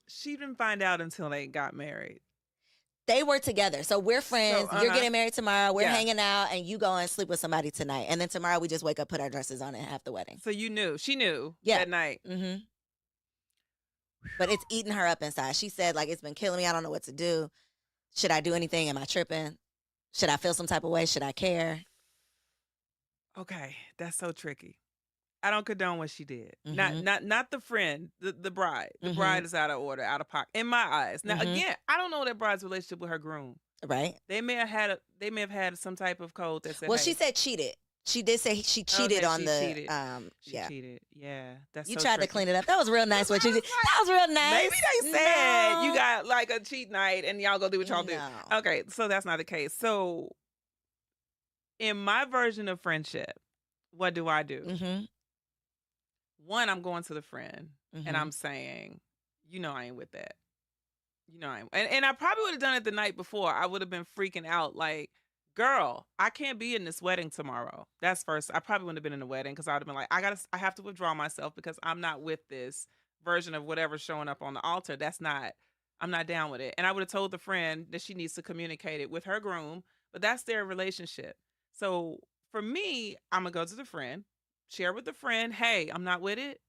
Speaker 2: She didn't find out until they got married.
Speaker 1: They were together. So we're friends.
Speaker 2: So,
Speaker 1: You're getting married tomorrow. We're hanging out, and you go and sleep with somebody tonight. And then tomorrow we just wake up, put our dresses on, and have the wedding.
Speaker 2: So you knew. She knew that night.
Speaker 1: Mm-hmm. But it's eating her up inside. She said, like, it's been killing me. I don't know what to do. Should I do anything? Am I tripping? Should I feel some type of way? Should I care?
Speaker 2: Okay, that's so tricky. I don't condone what she did.
Speaker 1: Mm-hmm.
Speaker 2: Not the friend, the bride. The
Speaker 1: Mm-hmm.
Speaker 2: bride is out of order, out of pocket, in my eyes. Now, again, I don't know that bride's relationship with her groom.
Speaker 1: Right.
Speaker 2: They may have had some type of code that said.
Speaker 1: Well, she said cheated. She did say she cheated on the.
Speaker 2: Cheated. She cheated. Yeah, that's.
Speaker 1: You
Speaker 2: so
Speaker 1: tried
Speaker 2: tricky.
Speaker 1: to clean it up. That was real nice. What you did. That was real nice.
Speaker 2: Maybe they said you got like a cheat night and y'all go do what y'all do. Okay, so that's not the case. So, in my version of friendship, what do I do?
Speaker 1: Mm-hmm.
Speaker 2: One, I'm going to the friend and I'm saying, I ain't with that. I ain't. And I probably would have done it the night before. I would have been freaking out like, girl, I can't be in this wedding tomorrow. That's first. I probably wouldn't have been in the wedding because I would have been like, I have to withdraw myself because I'm not with this version of whatever's showing up on the altar. I'm not down with it. And I would have told the friend that she needs to communicate it with her groom, but that's their relationship. So for me, I'm going to go to the friend, share with the friend, hey, I'm not with it.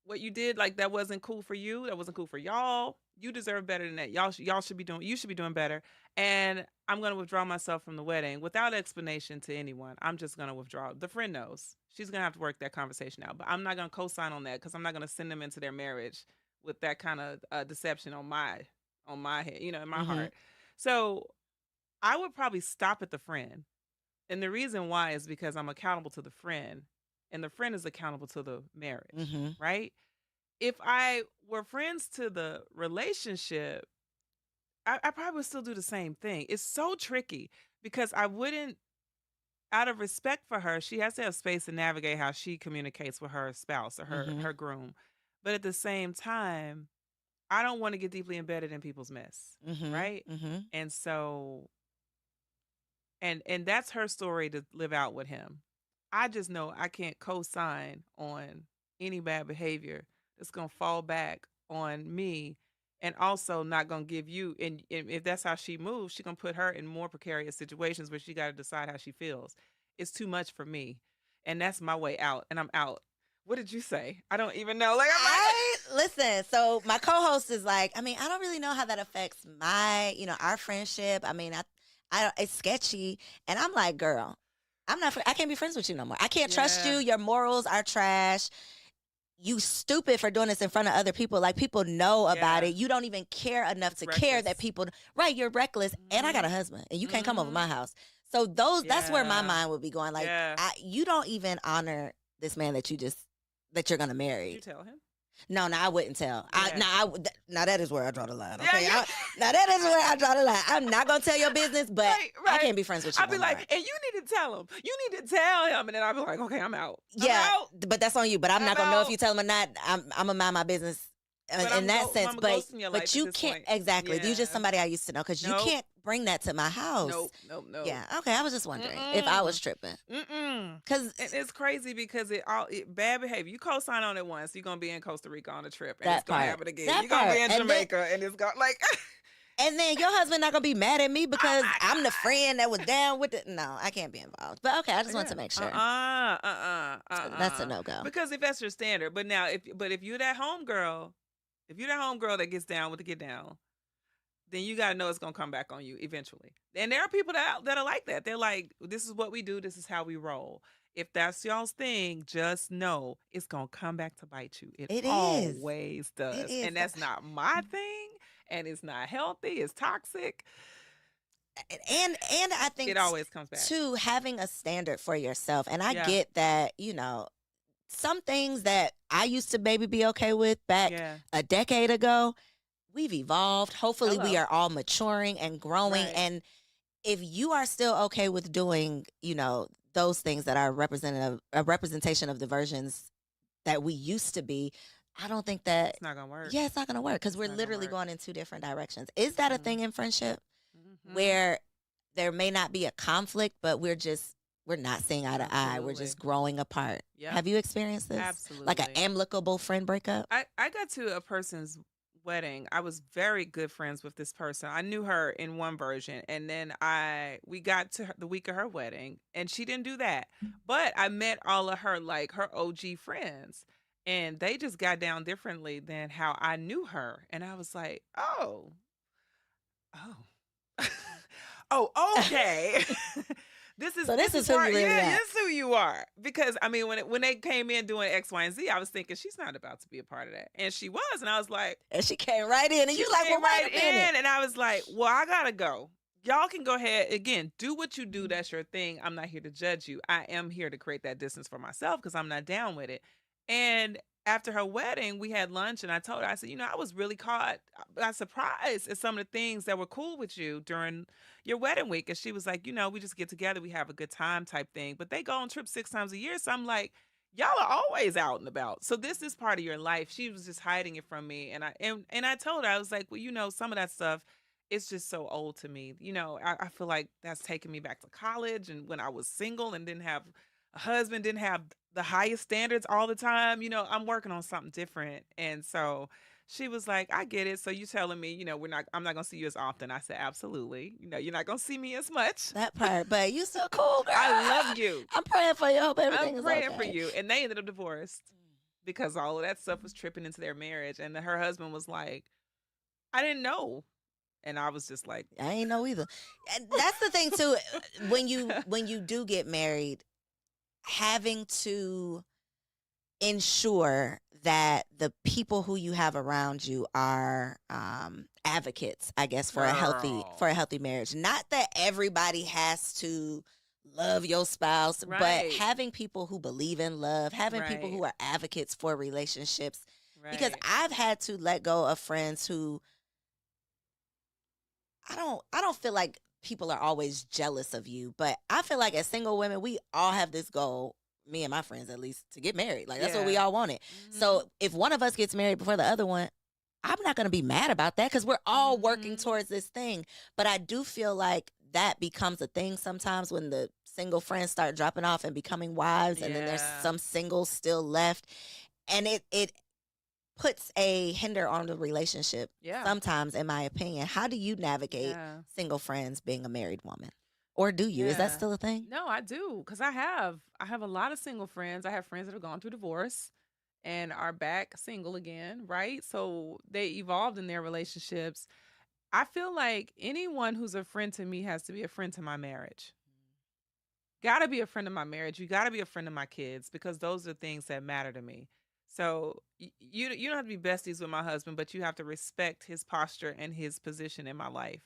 Speaker 2: What you did, like, that wasn't cool for you. That wasn't cool for y'all. You deserve better than that. You should be doing better. And I'm going to withdraw myself from the wedding without explanation to anyone. I'm just going to withdraw. The friend knows. She's going to have to work that conversation out. But I'm not going to co-sign on that because I'm not going to send them into their marriage with that kind of deception on my head, in my heart. So I would probably stop at the friend. And the reason why is because I'm accountable to the friend. And the friend is accountable to the marriage, right? If I were friends to the relationship, I probably would still do the same thing. It's so tricky because I wouldn't, out of respect for her, she has to have space to navigate how she communicates with her spouse or her groom. But at the same time, I don't want to get deeply embedded in people's mess, right? And so, and that's her story to live out with him. I just know I can't co-sign on any bad behavior that's going to fall back on me and also not going to give you, and if that's how she moves, she's going to put her in more precarious situations where she got to decide how she feels. It's too much for me. And that's my way out, and I'm out. What did you say? I don't even know. Like,
Speaker 1: listen, so my co-host is like, I don't really know how that affects my, our friendship. I it's sketchy. And I'm like, girl, I can't be friends with you no more. I can't trust you. Your morals are trash. You stupid for doing this in front of other people. Like, people know about it. You don't even care enough to care that people, right, you're reckless. And I got a husband and you can't come over my house. So that's where my mind would be going. Like, you don't even honor this man that you're going to marry.
Speaker 2: Did you tell him?
Speaker 1: No, no, I wouldn't tell.
Speaker 2: Yeah.
Speaker 1: Now that is where I draw the line.
Speaker 2: Yeah,
Speaker 1: Okay,
Speaker 2: yeah.
Speaker 1: now that is where I draw the line. I'm not gonna tell your business, but
Speaker 2: Right,
Speaker 1: I
Speaker 2: right.
Speaker 1: can't be friends with you
Speaker 2: I'd be
Speaker 1: no
Speaker 2: like,
Speaker 1: more.
Speaker 2: and you need to tell him. You need to tell him, and then I'd be like, okay, I'm out.
Speaker 1: Yeah,
Speaker 2: I'm out.
Speaker 1: but that's on you. But I'm not
Speaker 2: I'm
Speaker 1: gonna know if
Speaker 2: out.
Speaker 1: you tell him or not. I'm gonna mind my business
Speaker 2: But
Speaker 1: in that sense.
Speaker 2: I'm
Speaker 1: But
Speaker 2: ghosting your life
Speaker 1: you
Speaker 2: at this
Speaker 1: can't
Speaker 2: point.
Speaker 1: exactly. You just
Speaker 2: Yeah.
Speaker 1: somebody I used to know because you
Speaker 2: Nope.
Speaker 1: can't bring that to my house.
Speaker 2: Nope. Nope. Nope.
Speaker 1: Yeah. Okay. I was just wondering if I was
Speaker 2: Mm-mm.
Speaker 1: tripping
Speaker 2: Mm-mm.
Speaker 1: because
Speaker 2: And it's crazy because bad behavior. You co-sign on it once, you're gonna be in Costa Rica on a trip, and
Speaker 1: that
Speaker 2: it's gonna
Speaker 1: part.
Speaker 2: happen again.
Speaker 1: That
Speaker 2: You're gonna
Speaker 1: part.
Speaker 2: be in
Speaker 1: And then,
Speaker 2: Jamaica, and it's gonna like.
Speaker 1: and then your husband not gonna be mad at me because
Speaker 2: my
Speaker 1: I'm the
Speaker 2: God.
Speaker 1: friend that was down with it. No, I can't be involved. But okay, I just want to
Speaker 2: Yeah.
Speaker 1: make sure. That's a no-go.
Speaker 2: Because if that's your standard, but now if you're that homegirl, if you're that homegirl that gets down with the get down, then you gotta know it's gonna come back on you eventually. And there are people that are like that. They're like, this is what we do, this is how we roll. If that's y'all's thing, just know it's gonna come back to bite you. It
Speaker 1: It is.
Speaker 2: always does.
Speaker 1: It is.
Speaker 2: And that's not my thing, and it's not healthy, it's toxic.
Speaker 1: And I think
Speaker 2: It always comes back.
Speaker 1: too, having a standard for yourself. And I
Speaker 2: Yeah.
Speaker 1: get that, some things that I used to maybe be okay with back
Speaker 2: Yeah.
Speaker 1: a decade ago, we've evolved. Hopefully we
Speaker 2: Hello.
Speaker 1: are all maturing and growing.
Speaker 2: Right.
Speaker 1: And if you are still okay with doing, those things that are a representation of the versions that we used to be, I don't think that
Speaker 2: It's not gonna work.
Speaker 1: yeah, it's not gonna work because we're
Speaker 2: not gonna
Speaker 1: literally
Speaker 2: work.
Speaker 1: going in two different directions. Is that a
Speaker 2: Mhm.
Speaker 1: thing in friendship
Speaker 2: Mhm.
Speaker 1: where there may not be a conflict, but we're not seeing eye to eye. We're
Speaker 2: Absolutely.
Speaker 1: just growing apart.
Speaker 2: Yep.
Speaker 1: Have you experienced this?
Speaker 2: Absolutely.
Speaker 1: Like an amicable friend breakup?
Speaker 2: I got to a person's wedding. I was very good friends with this person. I knew her in one version, and then we got to the week of her wedding, and she didn't do that. But I met all of her her OG friends, and they just got down differently than how I knew her. And I was like, oh, oh, oh, okay.
Speaker 1: So this is who
Speaker 2: where-
Speaker 1: you really
Speaker 2: yeah,
Speaker 1: are.
Speaker 2: this is who you are. Because I mean, when they came in doing X, Y, and Z, I was thinking she's not about to be a part of that, and she was, and I was like,
Speaker 1: And she came right in, and
Speaker 2: she
Speaker 1: you like, well,
Speaker 2: came
Speaker 1: wait
Speaker 2: right
Speaker 1: a minute.
Speaker 2: in, and I was like, well, I gotta go. Y'all can go ahead again, do what you do. That's your thing. I'm not here to judge you. I am here to create that distance for myself because I'm not down with it. And after her wedding, we had lunch, and I told her, I said, I was really caught by surprise at some of the things that were cool with you during your wedding week. And she was like, we just get together, we have a good time type thing. But they go on trips 6 times a year. So I'm like, y'all are always out and about. So this is part of your life. She was just hiding it from me. And I told her, I was like, well, some of that stuff, it's just so old to me. I feel like that's taking me back to college and when I was single and didn't have a husband, didn't have the highest standards all the time. I'm working on something different. And so she was like, I get it. So you telling me, I'm not gonna see you as often. I said, absolutely. You're not gonna see me as much.
Speaker 1: That part, but you so cool, girl.
Speaker 2: I love you.
Speaker 1: I'm praying for you. I hope everything
Speaker 2: I'm
Speaker 1: is
Speaker 2: praying
Speaker 1: okay.
Speaker 2: for you. And they ended up divorced because all of that stuff was tripping into their marriage. And her husband was like, I didn't know. And I was just like,
Speaker 1: I ain't know either. And that's the thing too. When you do get married, having to ensure that the people who you have around you are advocates, I guess, for a healthy marriage. Not that everybody has to love your spouse, but
Speaker 2: Right.
Speaker 1: having people who believe in love, having people
Speaker 2: Right.
Speaker 1: who are advocates for relationships.
Speaker 2: right.
Speaker 1: Because I've had to let go of friends who I don't feel like people are always jealous of you, but I feel like as single women, we all have this goal, me and my friends at least, to get married. Like that's what we
Speaker 2: Yeah.
Speaker 1: all wanted.
Speaker 2: Mhm.
Speaker 1: So if one of us gets married before the other one, I'm not going to be mad about that because we're all working
Speaker 2: Mhm.
Speaker 1: towards this thing. But I do feel like that becomes a thing sometimes when the single friends start dropping off and becoming wives, and then there's
Speaker 2: Yeah.
Speaker 1: some singles still left, and it puts a hinder on the relationship.
Speaker 2: Yeah.
Speaker 1: Sometimes, in my opinion, how do you navigate
Speaker 2: Yeah.
Speaker 1: single friends being a married woman, or do you? Is that
Speaker 2: Yeah.
Speaker 1: still a thing?
Speaker 2: No, I do, because I have a lot of single friends. I have friends that have gone through divorce and are back single again, right? So they evolved in their relationships. I feel like anyone who's a friend to me has to be a friend to my marriage. Gotta be a friend of my marriage. You gotta be a friend of my kids because those are things that matter to me. So you don't have to be besties with my husband, but you have to respect his posture and his position in my life,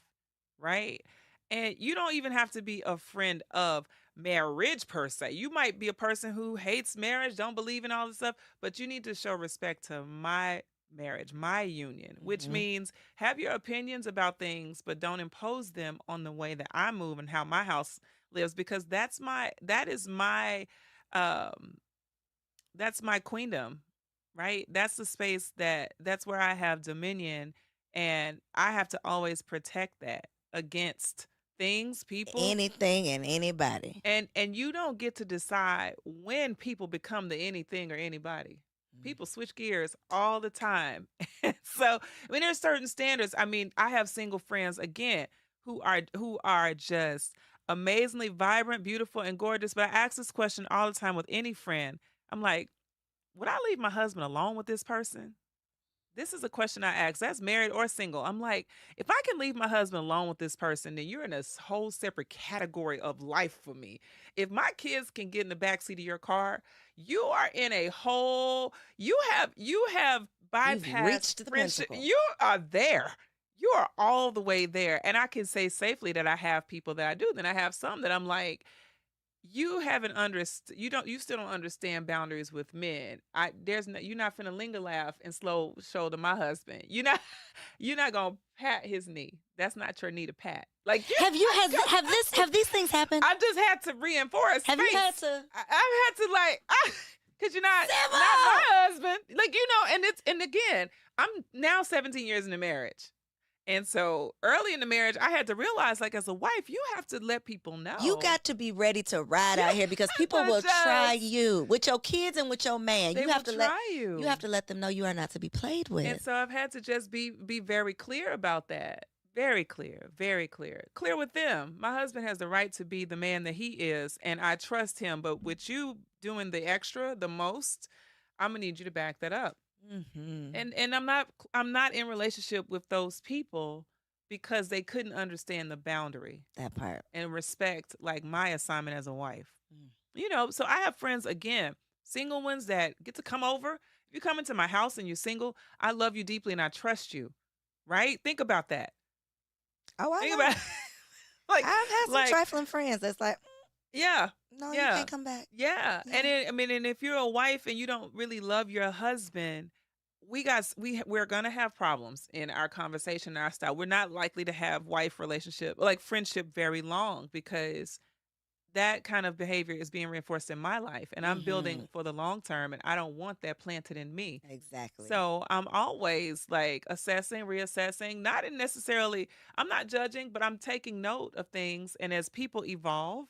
Speaker 2: right? And you don't even have to be a friend of marriage per se. You might be a person who hates marriage, don't believe in all this stuff, but you need to show respect to my marriage, my union, which
Speaker 1: Mhm.
Speaker 2: means have your opinions about things, but don't impose them on the way that I move and how my house lives, because um that's my queendom, right? That's the space that's where I have dominion, and I have to always protect that against things, people,
Speaker 1: Anything and anybody.
Speaker 2: and you don't get to decide when people become the anything or anybody.
Speaker 1: Mm.
Speaker 2: People switch gears all the time. So, I mean, there's certain standards. I mean, I have single friends again who are just amazingly vibrant, beautiful, and gorgeous. But I ask this question all the time with any friend. I'm like, would I leave my husband alone with this person? This is a question I ask. That's married or single. I'm like, if I can leave my husband alone with this person, then you're in a whole separate category of life for me. If my kids can get in the backseat of your car, you are in a whole. You have
Speaker 1: You've
Speaker 2: bypassed
Speaker 1: reached the
Speaker 2: friendship.
Speaker 1: pinnacle.
Speaker 2: You are there. You are all the way there, and I can say safely that I have people that I do. Then I have some that I'm like, you haven't you still don't understand boundaries with men. You're not finna linger laugh and slow shoulder my husband. You're not gonna pat his knee. That's not your knee to pat. Like you
Speaker 1: Have you have these things happened?
Speaker 2: I just had to reinforce
Speaker 1: Have you had
Speaker 2: space.
Speaker 1: to
Speaker 2: I've had to like cause you're not
Speaker 1: Sybil!
Speaker 2: my husband. Like, and again, I'm now 17 years in a marriage. And so early in the marriage, I had to realize, like, as a wife, you have to let people know.
Speaker 1: You got to be ready to ride
Speaker 2: You
Speaker 1: out here because people
Speaker 2: have to
Speaker 1: will try
Speaker 2: just-
Speaker 1: you with your kids and with your man.
Speaker 2: They
Speaker 1: You have
Speaker 2: will
Speaker 1: to let
Speaker 2: try you.
Speaker 1: you have to let them know you are not to be played with.
Speaker 2: And so I've had to just be very clear about that. Very clear, very clear. Clear with them. My husband has the right to be the man that he is, and I trust him. But with you doing the extra, the most, I'm gonna need you to back that up.
Speaker 1: Mm-hmm.
Speaker 2: And I'm not in relationship with those people because they couldn't understand the boundary
Speaker 1: That part.
Speaker 2: and respect like my assignment as a wife.
Speaker 1: Mm.
Speaker 2: So I have friends again, single ones that get to come over. If you come into my house and you're single, I love you deeply and I trust you. Right? Think about that.
Speaker 1: Oh, I
Speaker 2: Think
Speaker 1: know.
Speaker 2: about like
Speaker 1: I've had some
Speaker 2: like
Speaker 1: trifling friends that's like,
Speaker 2: yeah.
Speaker 1: no, you
Speaker 2: Yeah.
Speaker 1: can't come back.
Speaker 2: Yeah.
Speaker 1: Yeah.
Speaker 2: And if you're a wife and you don't really love your husband, we're gonna have problems in our conversation, our style. We're not likely to have wife relationship, like friendship, very long because that kind of behavior is being reinforced in my life, and I'm building
Speaker 1: Mhm.
Speaker 2: for the long term, and I don't want that planted in me.
Speaker 1: Exactly.
Speaker 2: So I'm always like assessing, reassessing, not in necessarily, I'm not judging, but I'm taking note of things. And as people evolve,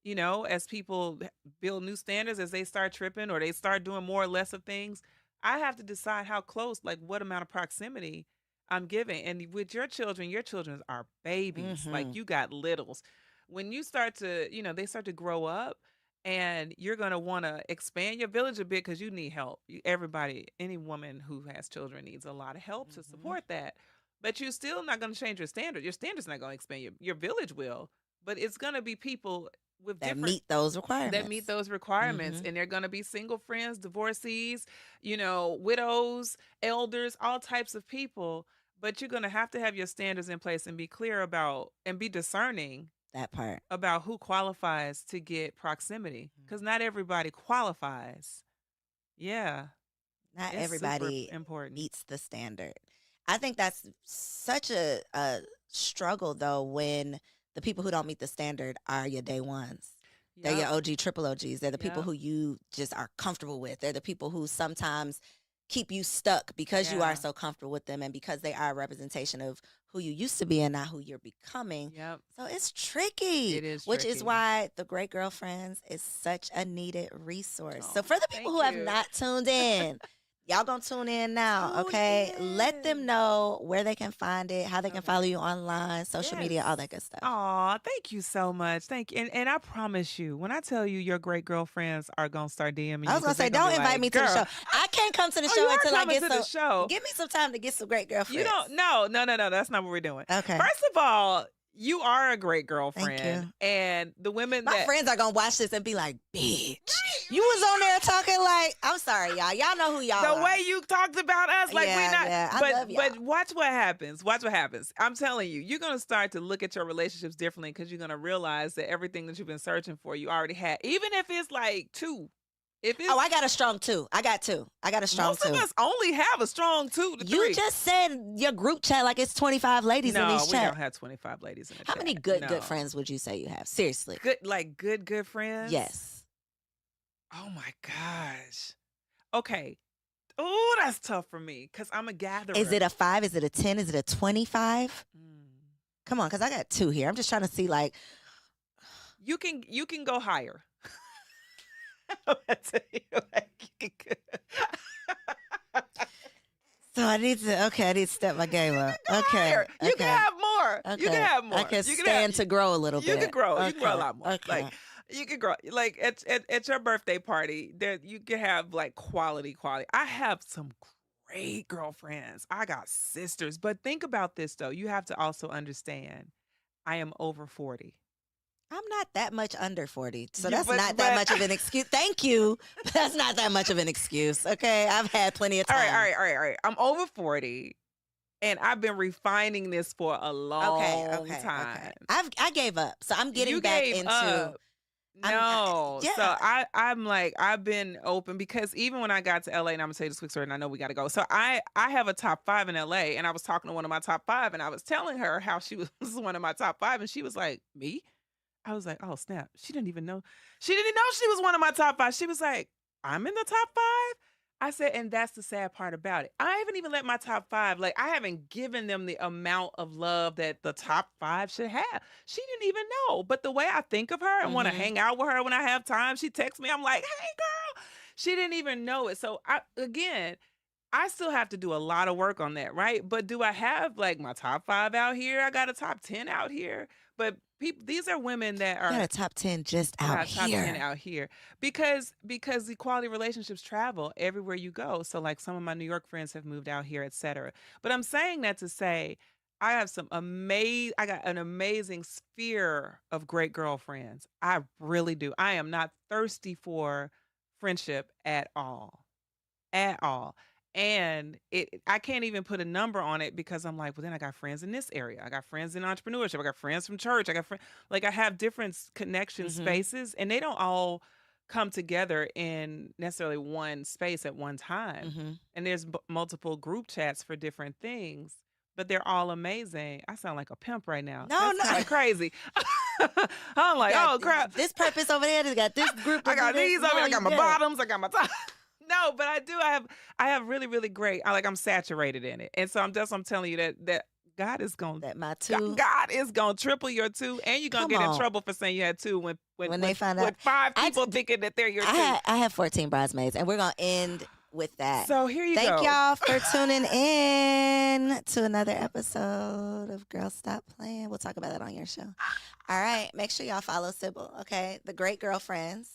Speaker 2: as people build new standards, as they start tripping or they start doing more or less of things, I have to decide how close, like what amount of proximity I'm giving. And with your children are babies. Like
Speaker 1: Mhm.
Speaker 2: you got littles. When you start to, they start to grow up and you're going to want to expand your village a bit because you need help. Everybody, any woman who has children needs a lot of help to
Speaker 1: Mhm.
Speaker 2: support that. But you're still not going to change your standard. Your standard's not going to expand. Your village will, but it's going to be people with
Speaker 1: That
Speaker 2: different
Speaker 1: meet those requirements.
Speaker 2: that meet those requirements.
Speaker 1: Mhm.
Speaker 2: And they're going to be single friends, divorcees, widows, elders, all types of people. But you're going to have your standards in place and be clear about and be discerning
Speaker 1: That part.
Speaker 2: about who qualifies to get proximity
Speaker 1: Mhm.
Speaker 2: because not everybody qualifies. Yeah,
Speaker 1: Not
Speaker 2: it's super
Speaker 1: everybody
Speaker 2: important.
Speaker 1: meets the standard. I think that's such a struggle though when the people who don't meet the standard are your day ones. They're your
Speaker 2: Yep.
Speaker 1: OG, triple OGs. They're the people
Speaker 2: Yep.
Speaker 1: who you just are comfortable with. They're the people who sometimes keep you stuck because you are
Speaker 2: Yeah.
Speaker 1: so comfortable with them and because they are a representation of who you used to be and not who you're becoming.
Speaker 2: Yep.
Speaker 1: So it's tricky.
Speaker 2: It is
Speaker 1: Which is
Speaker 2: tricky.
Speaker 1: why the Great Girlfriends is such a needed resource. So
Speaker 2: Oh,
Speaker 1: for the people
Speaker 2: thank
Speaker 1: who have
Speaker 2: you.
Speaker 1: not tuned in, y'all gonna tune in now,
Speaker 2: Tune
Speaker 1: okay? Let them
Speaker 2: in.
Speaker 1: know where they can find it, how they can
Speaker 2: Okay.
Speaker 1: follow you online, social media, all
Speaker 2: Yes.
Speaker 1: that good stuff.
Speaker 2: Aw, thank you so much. Thank you. And I promise you, when I tell you your great girlfriends are gonna start DMing
Speaker 1: I
Speaker 2: you,
Speaker 1: was gonna
Speaker 2: 'cause they're
Speaker 1: say,
Speaker 2: gonna
Speaker 1: don't
Speaker 2: be
Speaker 1: invite
Speaker 2: like,
Speaker 1: me to the
Speaker 2: "Girl,
Speaker 1: show. I can't come to the
Speaker 2: oh,
Speaker 1: show
Speaker 2: you are
Speaker 1: until I
Speaker 2: coming
Speaker 1: get
Speaker 2: to the show.
Speaker 1: Give me some time to get some great
Speaker 2: You
Speaker 1: girlfriends.
Speaker 2: don't no, that's not what we're doing.
Speaker 1: Okay.
Speaker 2: First of all, you are a great
Speaker 1: Thank
Speaker 2: girlfriend.
Speaker 1: you.
Speaker 2: And the women
Speaker 1: My
Speaker 2: that
Speaker 1: friends are gonna watch this and be like, bitch. You was on there talking like, I'm sorry, y'all. Y'all know who y'all are.
Speaker 2: The way you talked about us, like we not.
Speaker 1: Yeah, I love y'all.
Speaker 2: But watch what happens. Watch what happens. I'm telling you, you're gonna start to look at your relationships differently because you're gonna realize that everything that you've been searching for, you already had. Even if it's like 2. If it's,
Speaker 1: I got a strong 2. I got 2. I got a strong 2.
Speaker 2: Most of us only have a strong 2 to 3.
Speaker 1: You just said your group chat like it's 25 ladies in these chats.
Speaker 2: No, we don't have 25 ladies in the chat.
Speaker 1: How many good friends would you say you have? Seriously.
Speaker 2: Good friends?
Speaker 1: Yes.
Speaker 2: Oh my gosh. Okay. Oh, that's tough for me because I'm a gatherer.
Speaker 1: Is it a 5? Is it a 10? Is it a 25? Come on, because I got 2 here. I'm just trying to see like.
Speaker 2: You can go higher. I'm gonna tell you, like, you can
Speaker 1: So I need to step my game up. Okay.
Speaker 2: You can have more.
Speaker 1: Okay.
Speaker 2: You can have more.
Speaker 1: I can stand to grow a little bit.
Speaker 2: You can grow.
Speaker 1: Okay.
Speaker 2: You can grow a lot more.
Speaker 1: Okay.
Speaker 2: Like you can grow. Like at your birthday party, there you can have like quality. I have some great girlfriends. I got sisters. But think about this though. You have to also understand I am over 40.
Speaker 1: I'm not that much under 40, so
Speaker 2: Yeah,
Speaker 1: that's not that much of an excuse. Thank you. That's not that much of an excuse, okay? I've had plenty of time.
Speaker 2: All right. I'm over 40, and I've been refining this for a long time.
Speaker 1: Okay. I gave up, so I'm getting back into.
Speaker 2: Up. No,
Speaker 1: yeah.
Speaker 2: So I'm like I've been open because even when I got to LA, and I'm gonna tell you this quick story, and I know we got to go. So I have a top 5 in LA, and I was talking to one of my top 5, and I was telling her how she was one of my top 5, and she was like, "Me?" I was like, oh, snap. She didn't even know. She didn't know she was one of my top 5. She was like, I'm in the top 5? I said, and that's the sad part about it. I haven't even let my top 5, like, I haven't given them the amount of love that the top 5 should have. She didn't even know. But the way I think of her and want to hang out with her when I have time, she texts me, I'm like, hey, girl. She didn't even know it. So, I still have to do a lot of work on that, right? But do I have like my top 5 out here? I got a top 10 out here. But these are women that are.
Speaker 1: You got a top 10 just out
Speaker 2: Top
Speaker 1: here.
Speaker 2: 10 out here because the quality relationships travel everywhere you go. So like some of my New York friends have moved out here, etc. But I'm saying that to say I have I got an amazing sphere of great girlfriends. I really do. I am not thirsty for friendship at all. At all. And I can't even put a number on it because I'm like, well, then I got friends in this area. I got friends in entrepreneurship. I got friends from church. I got I have different connection spaces, and they don't all come together in necessarily one space at one time. And there's multiple group chats for different things, but they're all amazing. I sound like a pimp right now.
Speaker 1: No,
Speaker 2: That's kind of crazy. I'm like, oh crap.
Speaker 1: This purpose over there has got this group.
Speaker 2: I got these over there. I got my bottoms. I got my top. No, but I do. I have really, really great. I'm saturated in it, and so I'm telling you that God is going
Speaker 1: that my 2.
Speaker 2: God is going to triple your 2, and you're going to get in trouble for saying you had 2 when
Speaker 1: they find out.
Speaker 2: 5 people thinking that they're your 2.
Speaker 1: I have 14 bridesmaids, and we're gonna end with that.
Speaker 2: So here you go.
Speaker 1: Thank y'all for tuning in to another episode of Girls Stop Playing. We'll talk about that on your show. All right, make sure y'all follow Sybil. Okay, The Great Girlfriends.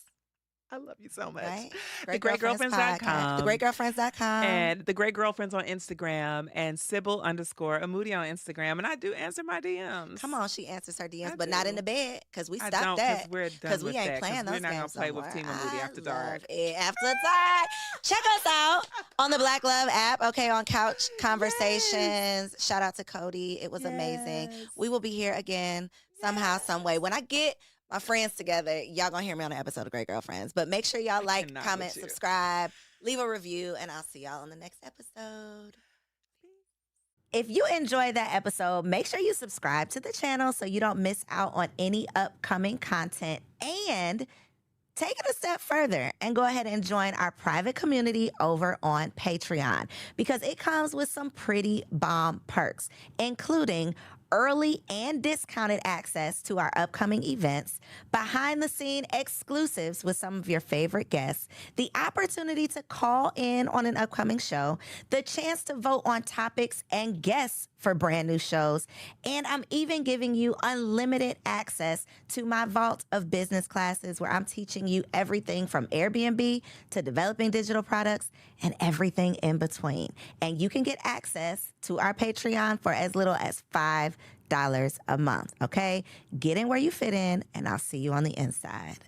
Speaker 2: I love you so much.
Speaker 1: Right?
Speaker 2: TheGreatGirlfriends.com.
Speaker 1: TheGreatGirlfriends.com.
Speaker 2: And The Great Girlfriends on Instagram and Sybil_Amudi on Instagram. And I do answer my DMs.
Speaker 1: Come on, she answers her DMs, but not in the bed because we
Speaker 2: I
Speaker 1: stopped
Speaker 2: don't,
Speaker 1: that.
Speaker 2: Because
Speaker 1: we ain't playing those games.
Speaker 2: We're not going to play with Team Amudi after dark.
Speaker 1: After dark. Check us out on the Black Love app, okay, on Couch Conversations. Yes. Shout out to Cody. It was amazing. We will be here again somehow, some way. When I get my friends together, y'all gonna hear me on an episode of Great Girlfriends. But make sure y'all like, comment, subscribe, leave a review, and I'll see y'all on the next episode. If you enjoyed that episode, make sure you subscribe to the channel so you don't miss out on any upcoming content. And take it a step further and go ahead and join our private community over on Patreon because it comes with some pretty bomb perks, including early and discounted access to our upcoming events, behind-the-scene exclusives with some of your favorite guests, the opportunity to call in on an upcoming show, the chance to vote on topics and guests for brand new shows, and I'm even giving you unlimited access to my vault of business classes where I'm teaching you everything from Airbnb to developing digital products and everything in between. And you can get access to our Patreon for as little as $5 a month, okay? Get in where you fit in, and I'll see you on the inside.